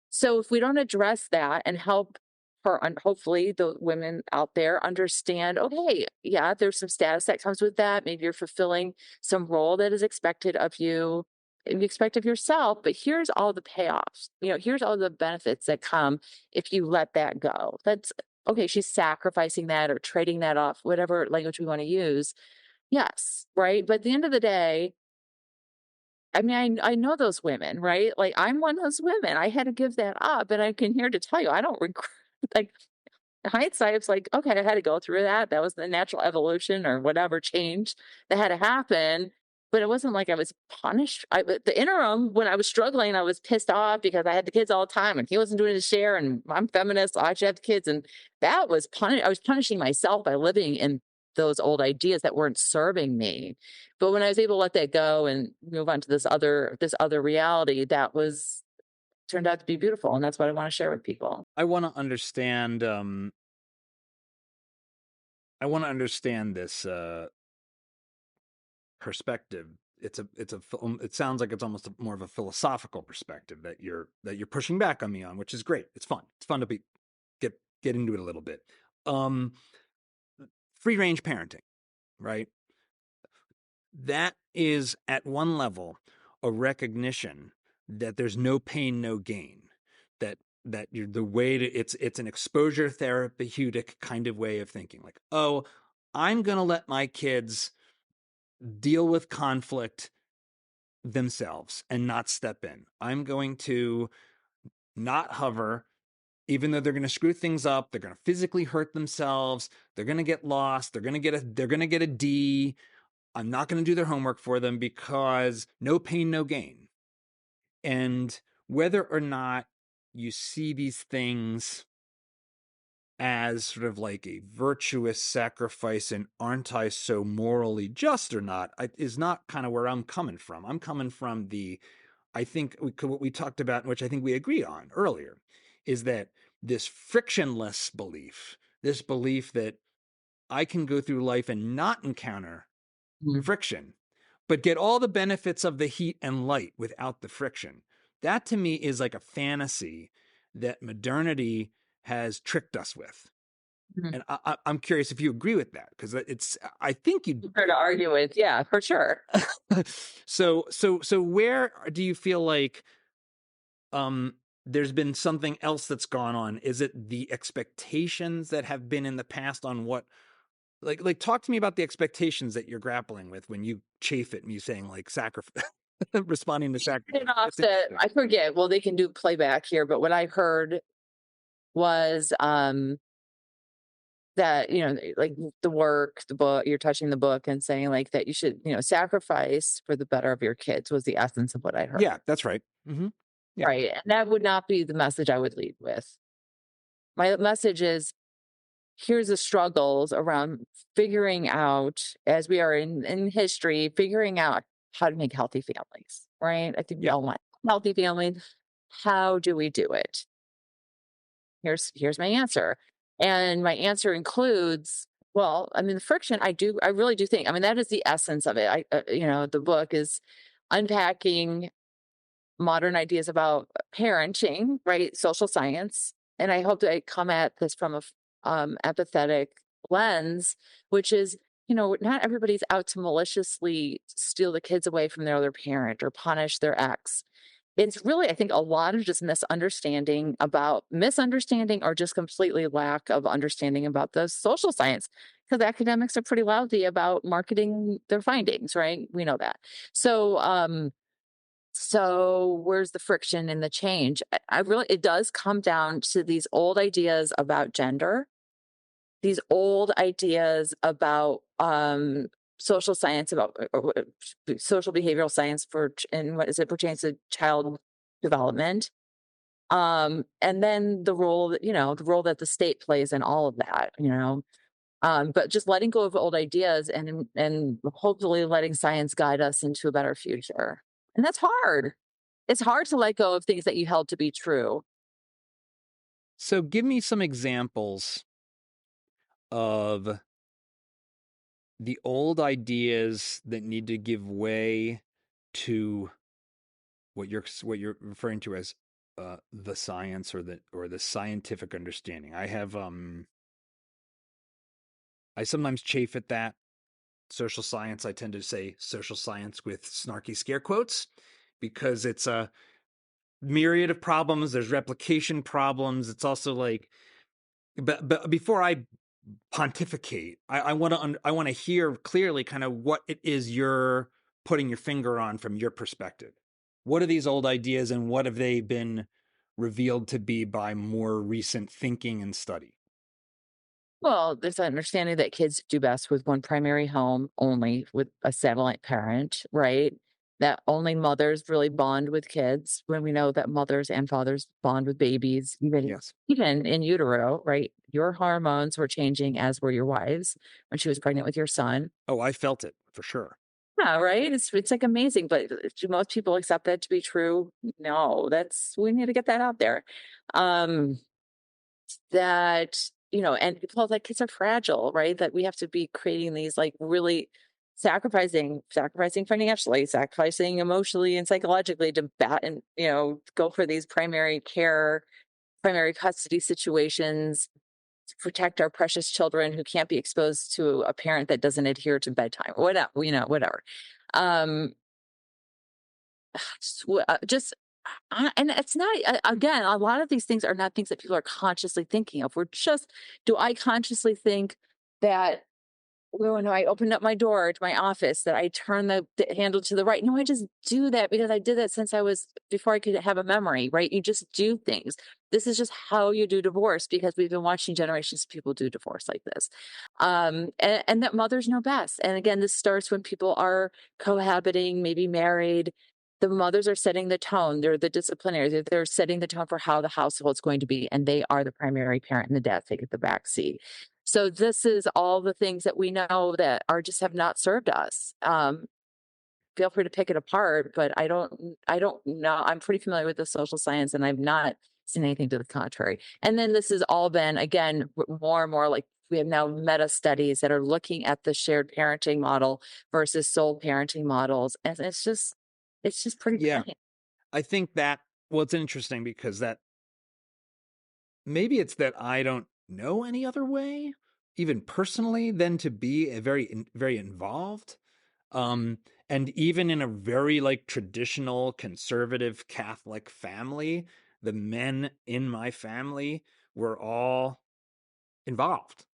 So if we don't address that and help her, hopefully the women out there understand, okay, yeah, there's some status that comes with that. Maybe you're fulfilling some role that is expected of you, and you expect of yourself, but here's all the payoffs. Here's all the benefits that come if you let that go. That's okay. She's sacrificing that or trading that off, whatever language we want to use. Yes, right. But at the end of the day, I mean, I know those women, right? Like, I'm one of those women. I had to give that up, and I can here to tell you, I don't regret. Like, hindsight, it's like, okay, I had to go through that. That was the natural evolution or whatever change that had to happen. But it wasn't like I was punished. The interim, when I was struggling, I was pissed off because I had the kids all the time and he wasn't doing his share. And I'm feminist, so I should have the kids. And that was I was punishing myself by living in those old ideas that weren't serving me. But when I was able to let that go and move on to this other reality, that was turned out to be beautiful. And that's what I want to share with people. I want to understand. I want to understand this perspective. It sounds like it's almost more of a philosophical perspective that you're pushing back on me on, which is great. It's fun. It's fun to get into it a little bit. Free range parenting, right? That is at one level a recognition that there's no pain, no gain. That you're the way to it's an exposure therapeutic kind of way of thinking. Like, oh, I'm gonna let my kids deal with conflict themselves and not step in. I'm going to not hover, even though they're going to screw things up. They're going to physically hurt themselves. They're going to get lost. They're going to get a D. I'm not going to do their homework for them because no pain, no gain. And whether or not you see these things as sort of like a virtuous sacrifice and aren't I so morally just or not, is not kind of where I'm coming from. I'm coming from I think what we talked about, which I think we agree on earlier, is that this frictionless belief, this belief that I can go through life and not encounter friction, but get all the benefits of the heat and light without the friction. That to me is like a fantasy that modernity has tricked us with. Mhm. And I'm curious if you agree with that, because I think you. Hard to argue with, yeah, for sure. So where do you feel like there's been something else that's gone on? Is it the expectations that have been in the past on what, like talk to me about the expectations that you're grappling with when you chafe at me saying like sacrifice, responding to sacrifice. I forget. Well, they can do playback here, but what I heard was that like the book, you're touching the book and saying like that you should sacrifice for the better of your kids was the essence of what I heard. Yeah, that's right. Mm-hmm. Yeah. Right, and that would not be the message I would lead with. My message is, here's the struggles around figuring out, as we are in history, figuring out how to make healthy families, right? I think we all want healthy families. How do we do it? Here's my answer. And my answer includes, well, I mean, the friction, I really do think, I mean, that is the essence of it. The book is unpacking modern ideas about parenting, right? Social science. And I hope that I come at this from a empathetic lens, which is, not everybody's out to maliciously steal the kids away from their other parent or punish their ex. It's really, I think, a lot of just misunderstanding or just completely lack of understanding about the social science, because academics are pretty lousy about marketing their findings, right? We know that. So where's the friction in the change? It does come down to these old ideas about gender, these old ideas about social science, about social behavioral science and what is it pertains to child development. And then the role that the state plays in all of that, but just letting go of old ideas and hopefully letting science guide us into a better future. And that's hard. It's hard to let go of things that you held to be true. So give me some examples of the old ideas that need to give way to what you're referring to as the science or the scientific understanding. I sometimes chafe at that. Social science, I tend to say social science with snarky scare quotes, because it's a myriad of problems. There's replication problems. It's also like, but before I pontificate, I want to hear clearly kind of what it is you're putting your finger on from your perspective. What are these old ideas, and what have they been revealed to be by more recent thinking and study? Well, there's an understanding that kids do best with one primary home, only with a satellite parent, right? That only mothers really bond with kids, when we know that mothers and fathers bond with babies, Yes. even in utero, right? Your hormones were changing, as were your wives when she was pregnant with your son. Oh, I felt it for sure. Yeah, right. It's like amazing, but do most people accept that to be true? No, we need to get that out there. Um, that and people, like, kids are fragile, right? That we have to be creating these, like, really sacrificing financially, sacrificing emotionally and psychologically to bat and go for these primary care, primary custody situations to protect our precious children who can't be exposed to a parent that doesn't adhere to bedtime, whatever, whatever. um just and it's not, again, a lot of these things are not things that people are consciously thinking of. Do I consciously think that when I opened up my door to my office that I turn the handle to the right? No, I just do that because I did that since I was before I could have a memory, right? You just do things. This is just how you do divorce, because we've been watching generations of people do divorce like this. And that mothers know best. And again, this starts when people are cohabiting, maybe married. The mothers are setting the tone. They're the disciplinary. They're setting the tone for how the household's going to be, and they are the primary parent, and the dads take the back seat. So this is all the things that we know that are just have not served us. Feel free to pick it apart, but I don't know. I'm pretty familiar with the social science, and I've not seen anything to the contrary. And then this has all been, again, more and more like, we have now meta studies that are looking at the shared parenting model versus sole parenting models, and it's just pretty Yeah. plain. I think that, well, it's interesting because that maybe it's that I don't know any other way, even personally, than to be a very involved. And even in a very like traditional conservative Catholic family, the men in my family were all involved.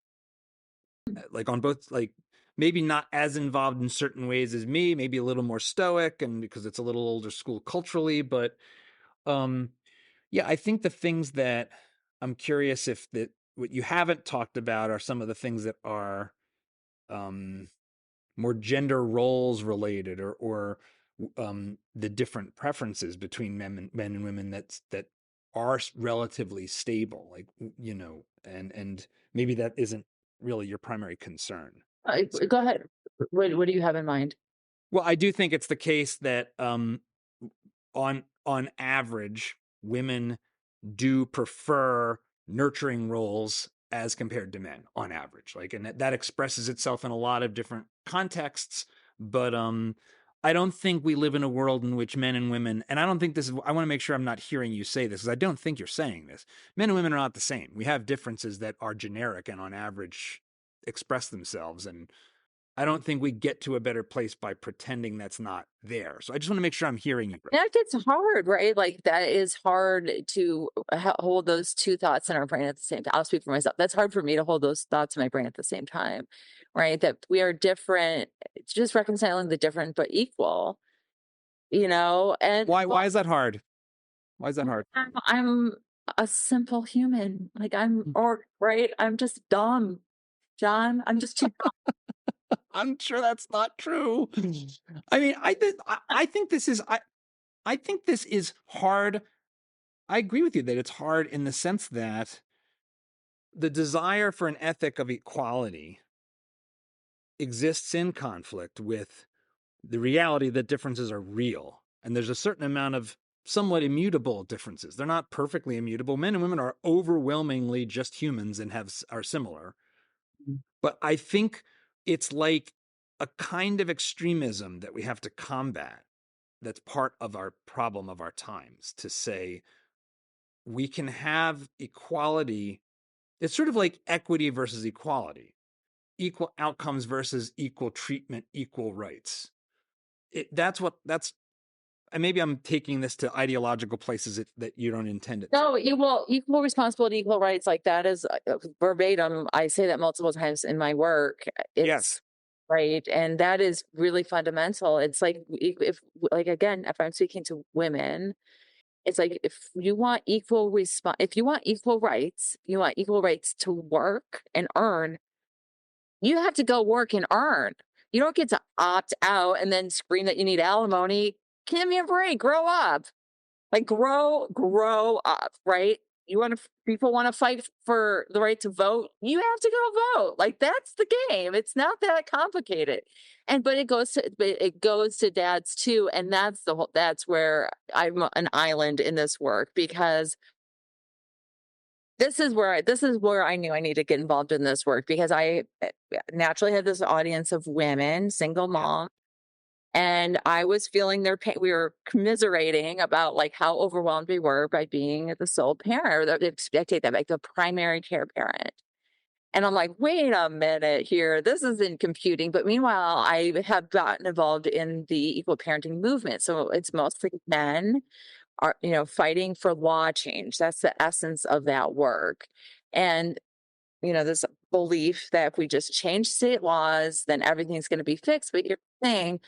Like on both, like maybe not as involved in certain ways as me, maybe a little more stoic, and because it's a little older school culturally, but um yeah, I think the things that I'm curious if that what you haven't talked about are some of the things that are um, more gender roles related, or the different preferences between men and women that are relatively stable, like and maybe that isn't really your primary concern. So, Go ahead. What do you have in mind? well, I do think it's the case that on average, women do prefer nurturing roles as compared to men on average. Like, and that expresses itself in a lot of different contexts. But I don't think we live in a world in which men and women, and I don't think this is, I want to make sure I'm not hearing you say this, because I don't think you're saying this. Men and women are not the same. We have differences that are generic and on average express themselves. And I don't think we get to a better place by pretending that's not there. So I just want to make sure I'm hearing you right. That gets hard, right? Like, that is hard to hold those two thoughts in our brain at the same time. I'll speak for myself. That's hard for me to hold those thoughts in my brain at the same time, right? That we are different, it's just reconciling the different but equal, and Why is that hard? Why is that hard? I'm a simple human. Like, right? I'm just dumb, John. I'm just too I'm sure that's not true. I mean, I think this is I think this is hard. I agree with you that it's hard in the sense that the desire for an ethic of equality exists in conflict with the reality that differences are real. And there's a certain amount of somewhat immutable differences. They're not perfectly immutable. Men and women are overwhelmingly just humans and are similar. But I think it's like a kind of extremism that we have to combat. that's part of our problem of our times, to say we can have equality. It's sort of like equity versus equality, equal outcomes versus equal treatment, equal rights. That's and maybe I'm taking this to ideological places that you don't intend it to. No, equal responsibility, equal rights, like that is verbatim. I say that multiple times in my work. It's Yes. right, and that is really fundamental. It's like if like again, if I'm speaking to women, it's like if you want if you want equal rights, you want equal rights to work and earn, you have to go work and earn. You don't get to opt out and then scream that you need alimony. Give me a break, grow up. Like grow up, right? People want to fight for the right to vote. You have to go vote. Like that's the game. It's not that complicated. But it goes to dads too. And that's where I'm an island in this work, because this is where I knew I needed to get involved in this work, because I naturally had this audience of women, single moms. And I was feeling their pain. We were commiserating about like how overwhelmed we were by being the sole parent, or I take that back, the primary care parent. And I'm like, wait a minute here, this isn't computing. But meanwhile, I have gotten involved in the equal parenting movement. So it's mostly men are, fighting for law change. That's the essence of that work. And this belief that if we just change state laws, then everything's going to be fixed. But you're saying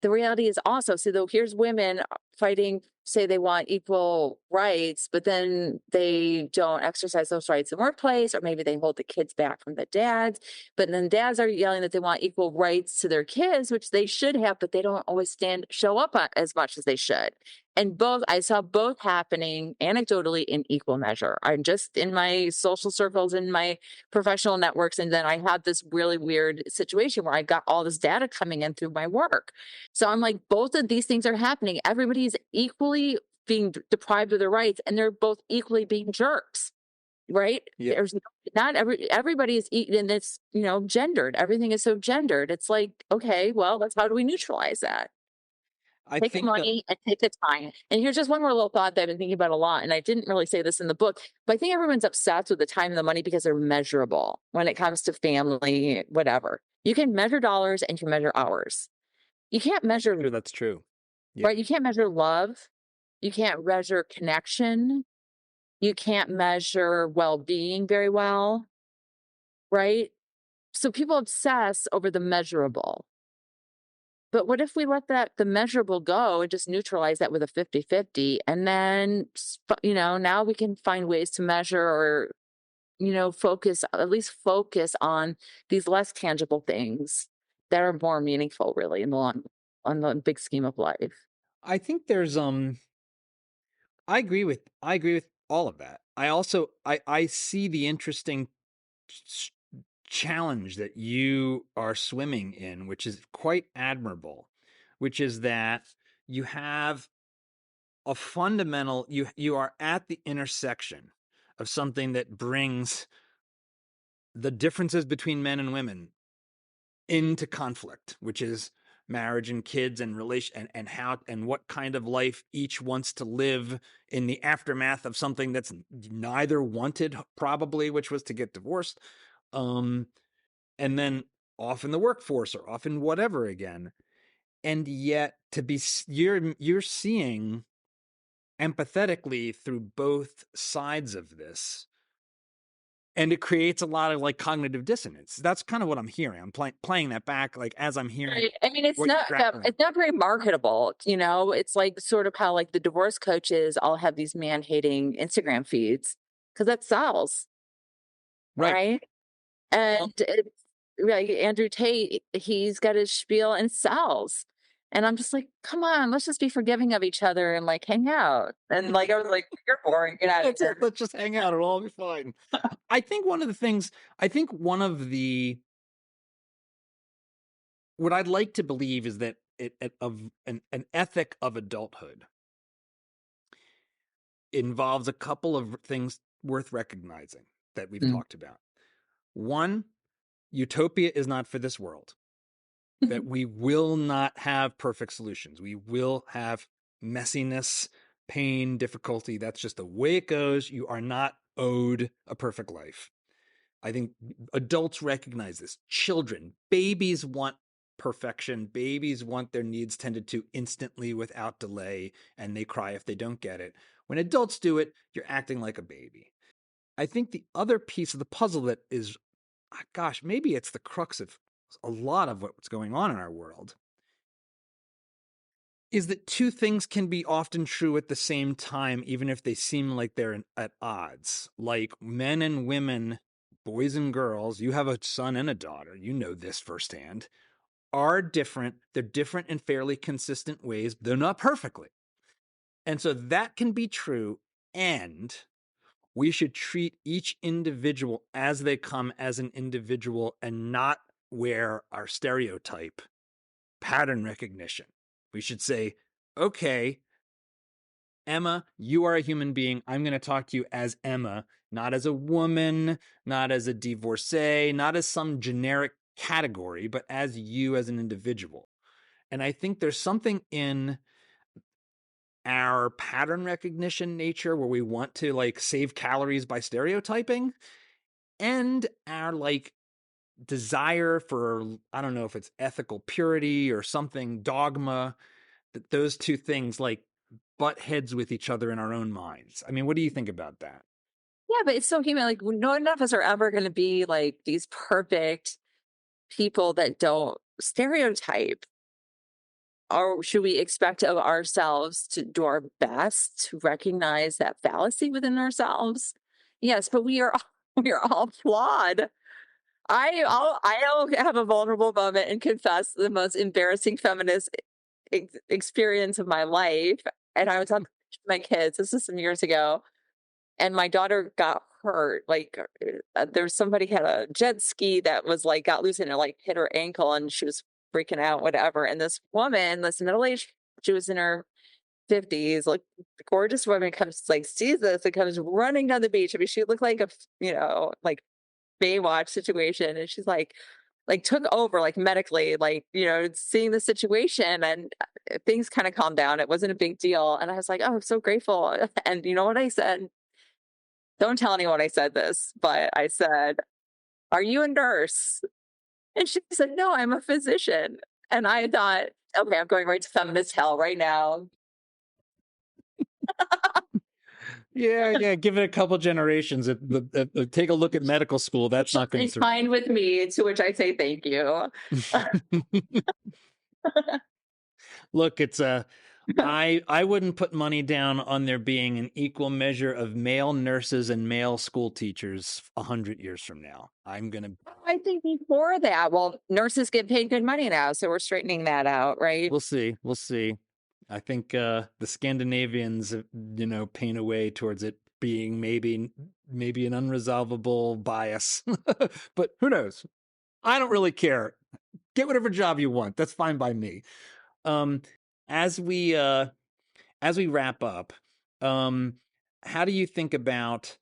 the reality is also, so though here's women fighting, say they want equal rights, but then they don't exercise those rights in the workplace, or maybe they hold the kids back from the dads, but then dads are yelling that they want equal rights to their kids, which they should have, but they don't always show up as much as they should. And I saw both happening anecdotally in equal measure. I'm just in my social circles, in my professional networks. And then I had this really weird situation where I got all this data coming in through my work. So I'm like, both of these things are happening. Everybody's equally being deprived of their rights, and they're both equally being jerks, right? Yeah. There's not everybody is and it's, gendered. Everything is so gendered. It's like, okay, well, how do we neutralize that? Take the money and take the time. And here's just one more little thought that I've been thinking about a lot. And I didn't really say this in the book, but I think everyone's obsessed with the time and the money because they're measurable when it comes to family, whatever. You can measure dollars and you can measure hours. You can't measure. That's true. Yeah. Right? You can't measure love. You can't measure connection. You can't measure well-being very well. Right? So people obsess over the measurable. But what if we let the measurable go and just neutralize that with a 50-50? And then, now we can find ways to measure, or, at least focus on these less tangible things that are more meaningful, really, in the on the big scheme of life. I think there's, I agree with all of that. I also, I see the interesting challenge that you are swimming in, which is quite admirable, which is that you have a fundamental, you are at the intersection of something that brings the differences between men and women into conflict, which is marriage and kids and relation, and how and what kind of life each wants to live in the aftermath of something that's neither wanted, probably, which was to get divorced, and then off in the workforce or off in whatever again. And yet you're seeing empathetically through both sides of this, and it creates a lot of like cognitive dissonance. That's kind of what I'm hearing. I'm playing that back, like as I'm hearing. Right. I mean, it's not very marketable. It's like sort of how like the divorce coaches all have these man-hating Instagram feeds, because that sells, right? And it's like Andrew Tate, he's got his spiel and sells. And I'm just like, come on, let's just be forgiving of each other and like hang out. And like I was like, you're boring. Let's just hang out. It'll all be fine. I think one of the what I'd like to believe is that an ethic of adulthood involves a couple of things worth recognizing that we've talked about. One, utopia is not for this world. that we will not have perfect solutions. We will have messiness, pain, difficulty. That's just the way it goes. You are not owed a perfect life. I think adults recognize this. Children, babies want perfection. Babies want their needs tended to instantly without delay, and they cry if they don't get it. When adults do it, you're acting like a baby. I think the other piece of the puzzle that is, gosh, maybe it's the crux of a lot of what's going on in our world, is that two things can be often true at the same time, even if they seem like they're at odds. Like men and women, boys and girls, you have a son and a daughter, you know this firsthand, are different. They're different in fairly consistent ways, though not perfectly. And so that can be true, and we should treat each individual as they come as an individual and not wear our stereotype pattern recognition. We should say, okay, Emma, you are a human being. I'm going to talk to you as Emma, not as a woman, not as a divorcee, not as some generic category, but as you as an individual. And I think there's something in our pattern recognition nature where we want to like save calories by stereotyping, and our like desire for, I don't know if it's ethical purity or something, dogma, that those two things like butt heads with each other in our own minds. I mean, what do you think about that? Yeah, but it's so human. Like, none of us are ever going to be like these perfect people that don't stereotype. Or should we expect of ourselves to do our best to recognize that fallacy within ourselves? Yes, but we are we are all flawed. I'll have a vulnerable moment and confess the most embarrassing feminist experience of my life. And I was on my kids. This is some years ago, and my daughter got hurt. Like there's somebody had a jet ski that was like got loose and it like hit her ankle, and she was freaking out, whatever. And this woman, this middle aged, she was in her 50s, like gorgeous woman, comes like sees this and comes running down the beach. I mean, she looked like a like Baywatch situation, and she's like took over like medically, like seeing the situation, and things kind of calmed down. It wasn't a big deal, and I was like, oh, I'm so grateful. And you know what I said? Don't tell anyone I said this, but I said, are you a nurse? And she said, no, I'm a physician. And I thought, okay, I'm going right to feminist hell right now. Yeah. Give it a couple generations. Take a look at medical school. That's not going to be kind with me. To which I say thank you. Look, it's I wouldn't put money down on there being an equal measure of male nurses and male school teachers 100 years from now. I think before that, well, nurses get paid good money now, so we're straightening that out, right? We'll see. I think the Scandinavians, paint a way towards it being maybe an unresolvable bias, but who knows? I don't really care. Get whatever job you want. That's fine by me. As we wrap up, how do you think about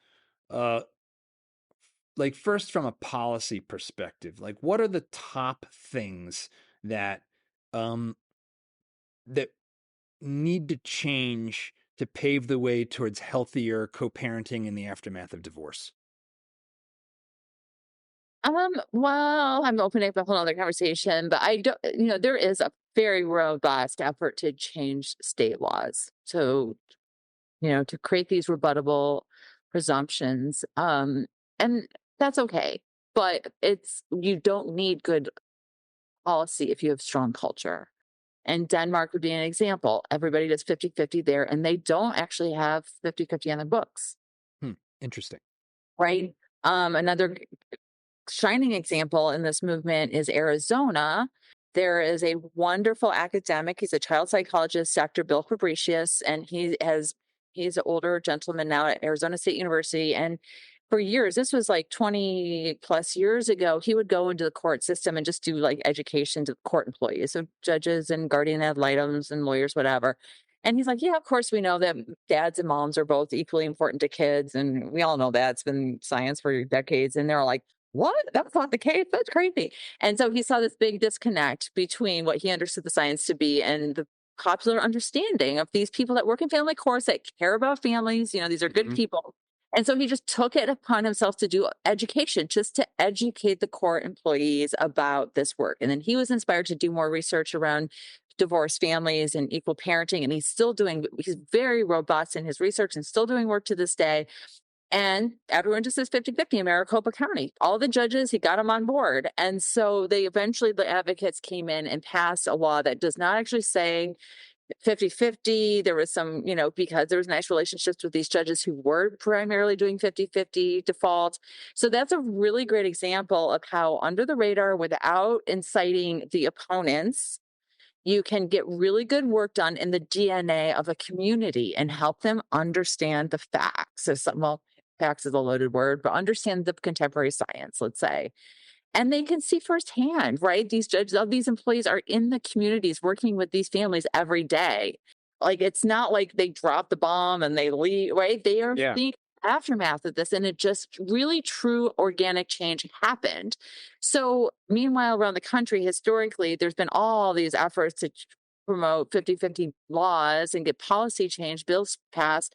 like first from a policy perspective, like what are the top things that that need to change to pave the way towards healthier co-parenting in the aftermath of divorce? Well, I'm opening up a whole other conversation, but I don't, there is a very robust effort to change state laws. So, to create these rebuttable presumptions. And that's okay. But you don't need good policy if you have strong culture. And Denmark would be an example. Everybody does 50-50 there, and they don't actually have 50-50 on the books. Interesting. Right? Another shining example in this movement is Arizona. There is a wonderful academic. He's a child psychologist, Dr. Bill Fabricius, and he's an older gentleman now at Arizona State University. And for years, this was like 20 plus years ago, he would go into the court system and just do like education to court employees, so judges and guardian ad litems and lawyers, whatever. And he's like, yeah, of course, we know that dads and moms are both equally important to kids. And we all know that. It's been science for decades. And they're like, what? That's not the case. That's crazy. And so he saw this big disconnect between what he understood the science to be and the popular understanding of these people that work in family courts that care about families. These are good Mhm. people. And so he just took it upon himself to do education, just to educate the court employees about this work. And then he was inspired to do more research around divorced families and equal parenting. And he's very robust in his research and still doing work to this day. And everyone just says 50-50 in Maricopa County. All the judges, he got them on board. And so the advocates came in and passed a law that does not actually say 50-50. There was some, because there was nice relationships with these judges who were primarily doing 50-50 default. So that's a really great example of how under the radar, without inciting the opponents, you can get really good work done in the DNA of a community and help them understand the facts. Facts is a loaded word, but understand the contemporary science, let's say. And they can see firsthand, right? These judges, all these employees are in the communities working with these families every day. Like, it's not like they drop the bomb and they leave, right? They are Yeah. seeing aftermath of this, and it just really true organic change happened. So meanwhile, around the country, historically, there's been all these efforts to promote 50-50 laws and get policy change, bills passed.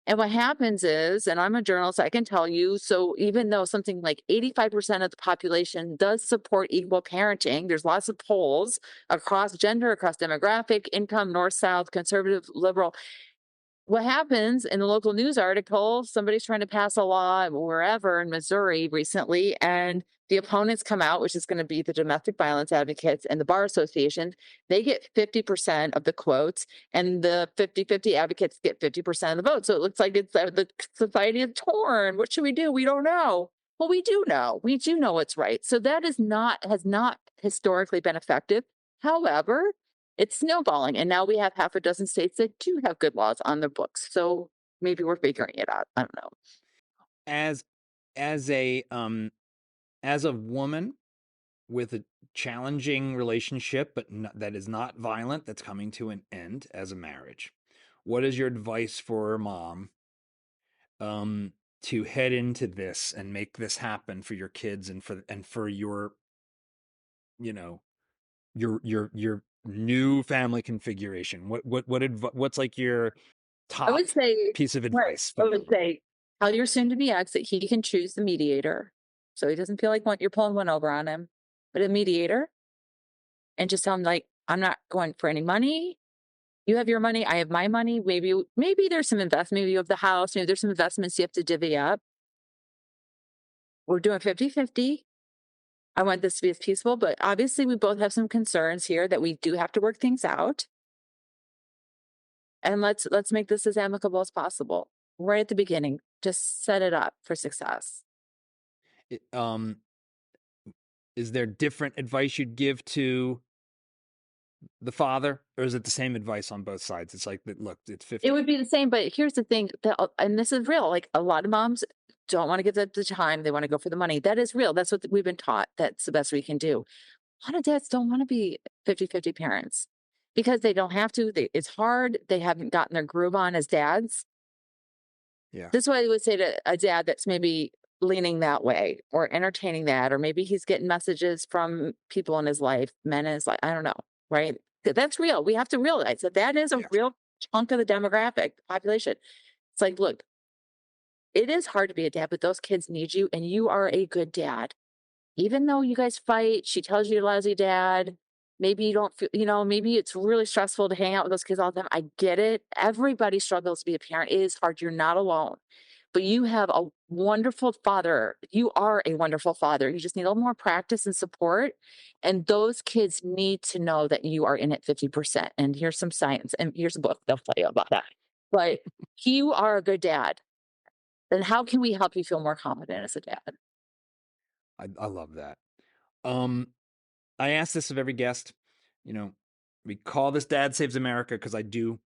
And what happens is, and I'm a journalist, I can tell you, so even though something like 85% of the population does support equal parenting, there's lots of polls across gender, across demographic, income, north, south, conservative, liberal. What happens in the local news article, somebody's trying to pass a law wherever in Missouri recently, and the opponents come out, which is going to be the domestic violence advocates and the bar association. They get 50% of the quotes, and the 50-50 advocates get 50% of the vote. So it looks like the society is torn. What should we do? We don't know. Well, we do know. We do know what's right. So that has not historically been effective. However, it's snowballing. And now we have half a dozen states that do have good laws on the books. So maybe we're figuring it out. I don't know. As as a as a woman with a challenging relationship, but that is not violent, that's coming to an end as a marriage, what is your advice for a mom to head into this and make this happen for your kids and for your, you know, your new family configuration? What's like your I top would say, piece of right. advice I for would them? say, tell your soon to be ex that he can choose the mediator. So he doesn't feel like you're pulling one over on him, but a mediator, and just tell him, like, I'm not going for any money. You have your money. I have my money. Maybe there's some investment. Maybe you have the house. Maybe there's some investments you have to divvy up. We're doing 50-50. I want this to be as peaceful, but obviously we both have some concerns here that we do have to work things out. And let's make this as amicable as possible right at the beginning. Just set it up for success. It, is there different advice you'd give to the father, or is it the same advice on both sides? It's like, look, it's It 50. would be the same, but here's the thing and this is real. Like, a lot of moms don't want to give the time. They want to go for the money. That is real. That's what we've been taught. That's the best we can do. A lot of dads don't want to be 50-50 parents because they don't have to. It's hard. They haven't gotten their groove on as dads. Yeah. This is what I would say to a dad that's maybe leaning that way or entertaining that, or maybe he's getting messages from people in his life, men in his life. I don't know, right? That's real. We have to realize that that is a Yeah. real chunk of the demographic population. It's like, look, it is hard to be a dad, but those kids need you, and you are a good dad. Even though you guys fight, she tells you you're a lousy dad. Maybe you don't feel, maybe it's really stressful to hang out with those kids all the time. I get it. Everybody struggles to be a parent. It is hard. You're not alone. But you have a wonderful father. You are a wonderful father. You just need a little more practice and support. And those kids need to know that you are in it 50%. And here's some science. And here's a book. They'll tell you about that. But you are a good dad. Then how can we help you feel more confident as a dad? I love that. I ask this of every guest. We call this Dad Saves America because I do,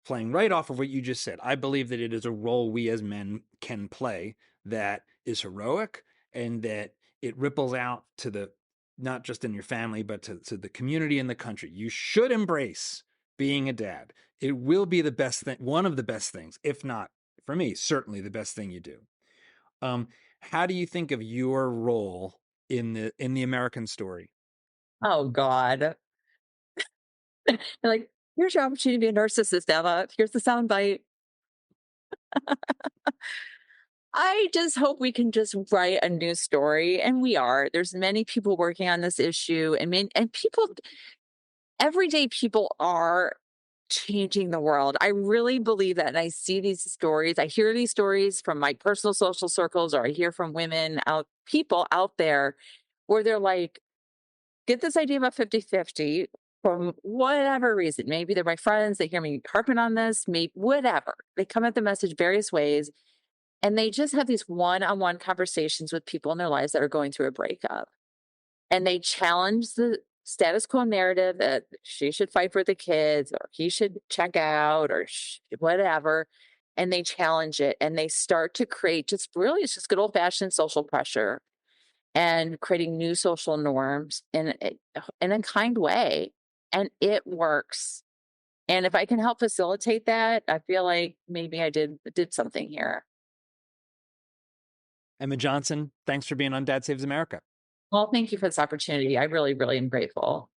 playing right off of what you just said. I believe that it is a role we as men can play that is heroic, and that it ripples out to the, not just in your family, but to the community and the country. You should embrace being a dad. It will be the best thing, one of the best things, if not, for me, certainly the best thing you do. How do you think of your role in the American story? Oh God. Like, here's your opportunity to be a narcissist, Emma. Here's the soundbite. I just hope we can just write a new story, and we are. There's many people working on this issue, and people, everyday people are changing the world. I really believe that, and I see these stories. I hear these stories from my personal social circles, or I hear from people out there, where they're like, get this idea about 50-50 from whatever reason. Maybe they're my friends, they hear me harping on this, maybe whatever. They come at the message various ways, and they just have these one-on-one conversations with people in their lives that are going through a breakup. And they challenge the status quo narrative that she should fight for the kids, or he should check out, or whatever. And they challenge it, and they start to create just really, it's just good old fashioned social pressure, and creating new social norms in a kind way. And it works. And if I can help facilitate that, I feel like maybe I did something here. Emma Johnson, thanks for being on Dad Saves America. Well, thank you for this opportunity. I really, really am grateful.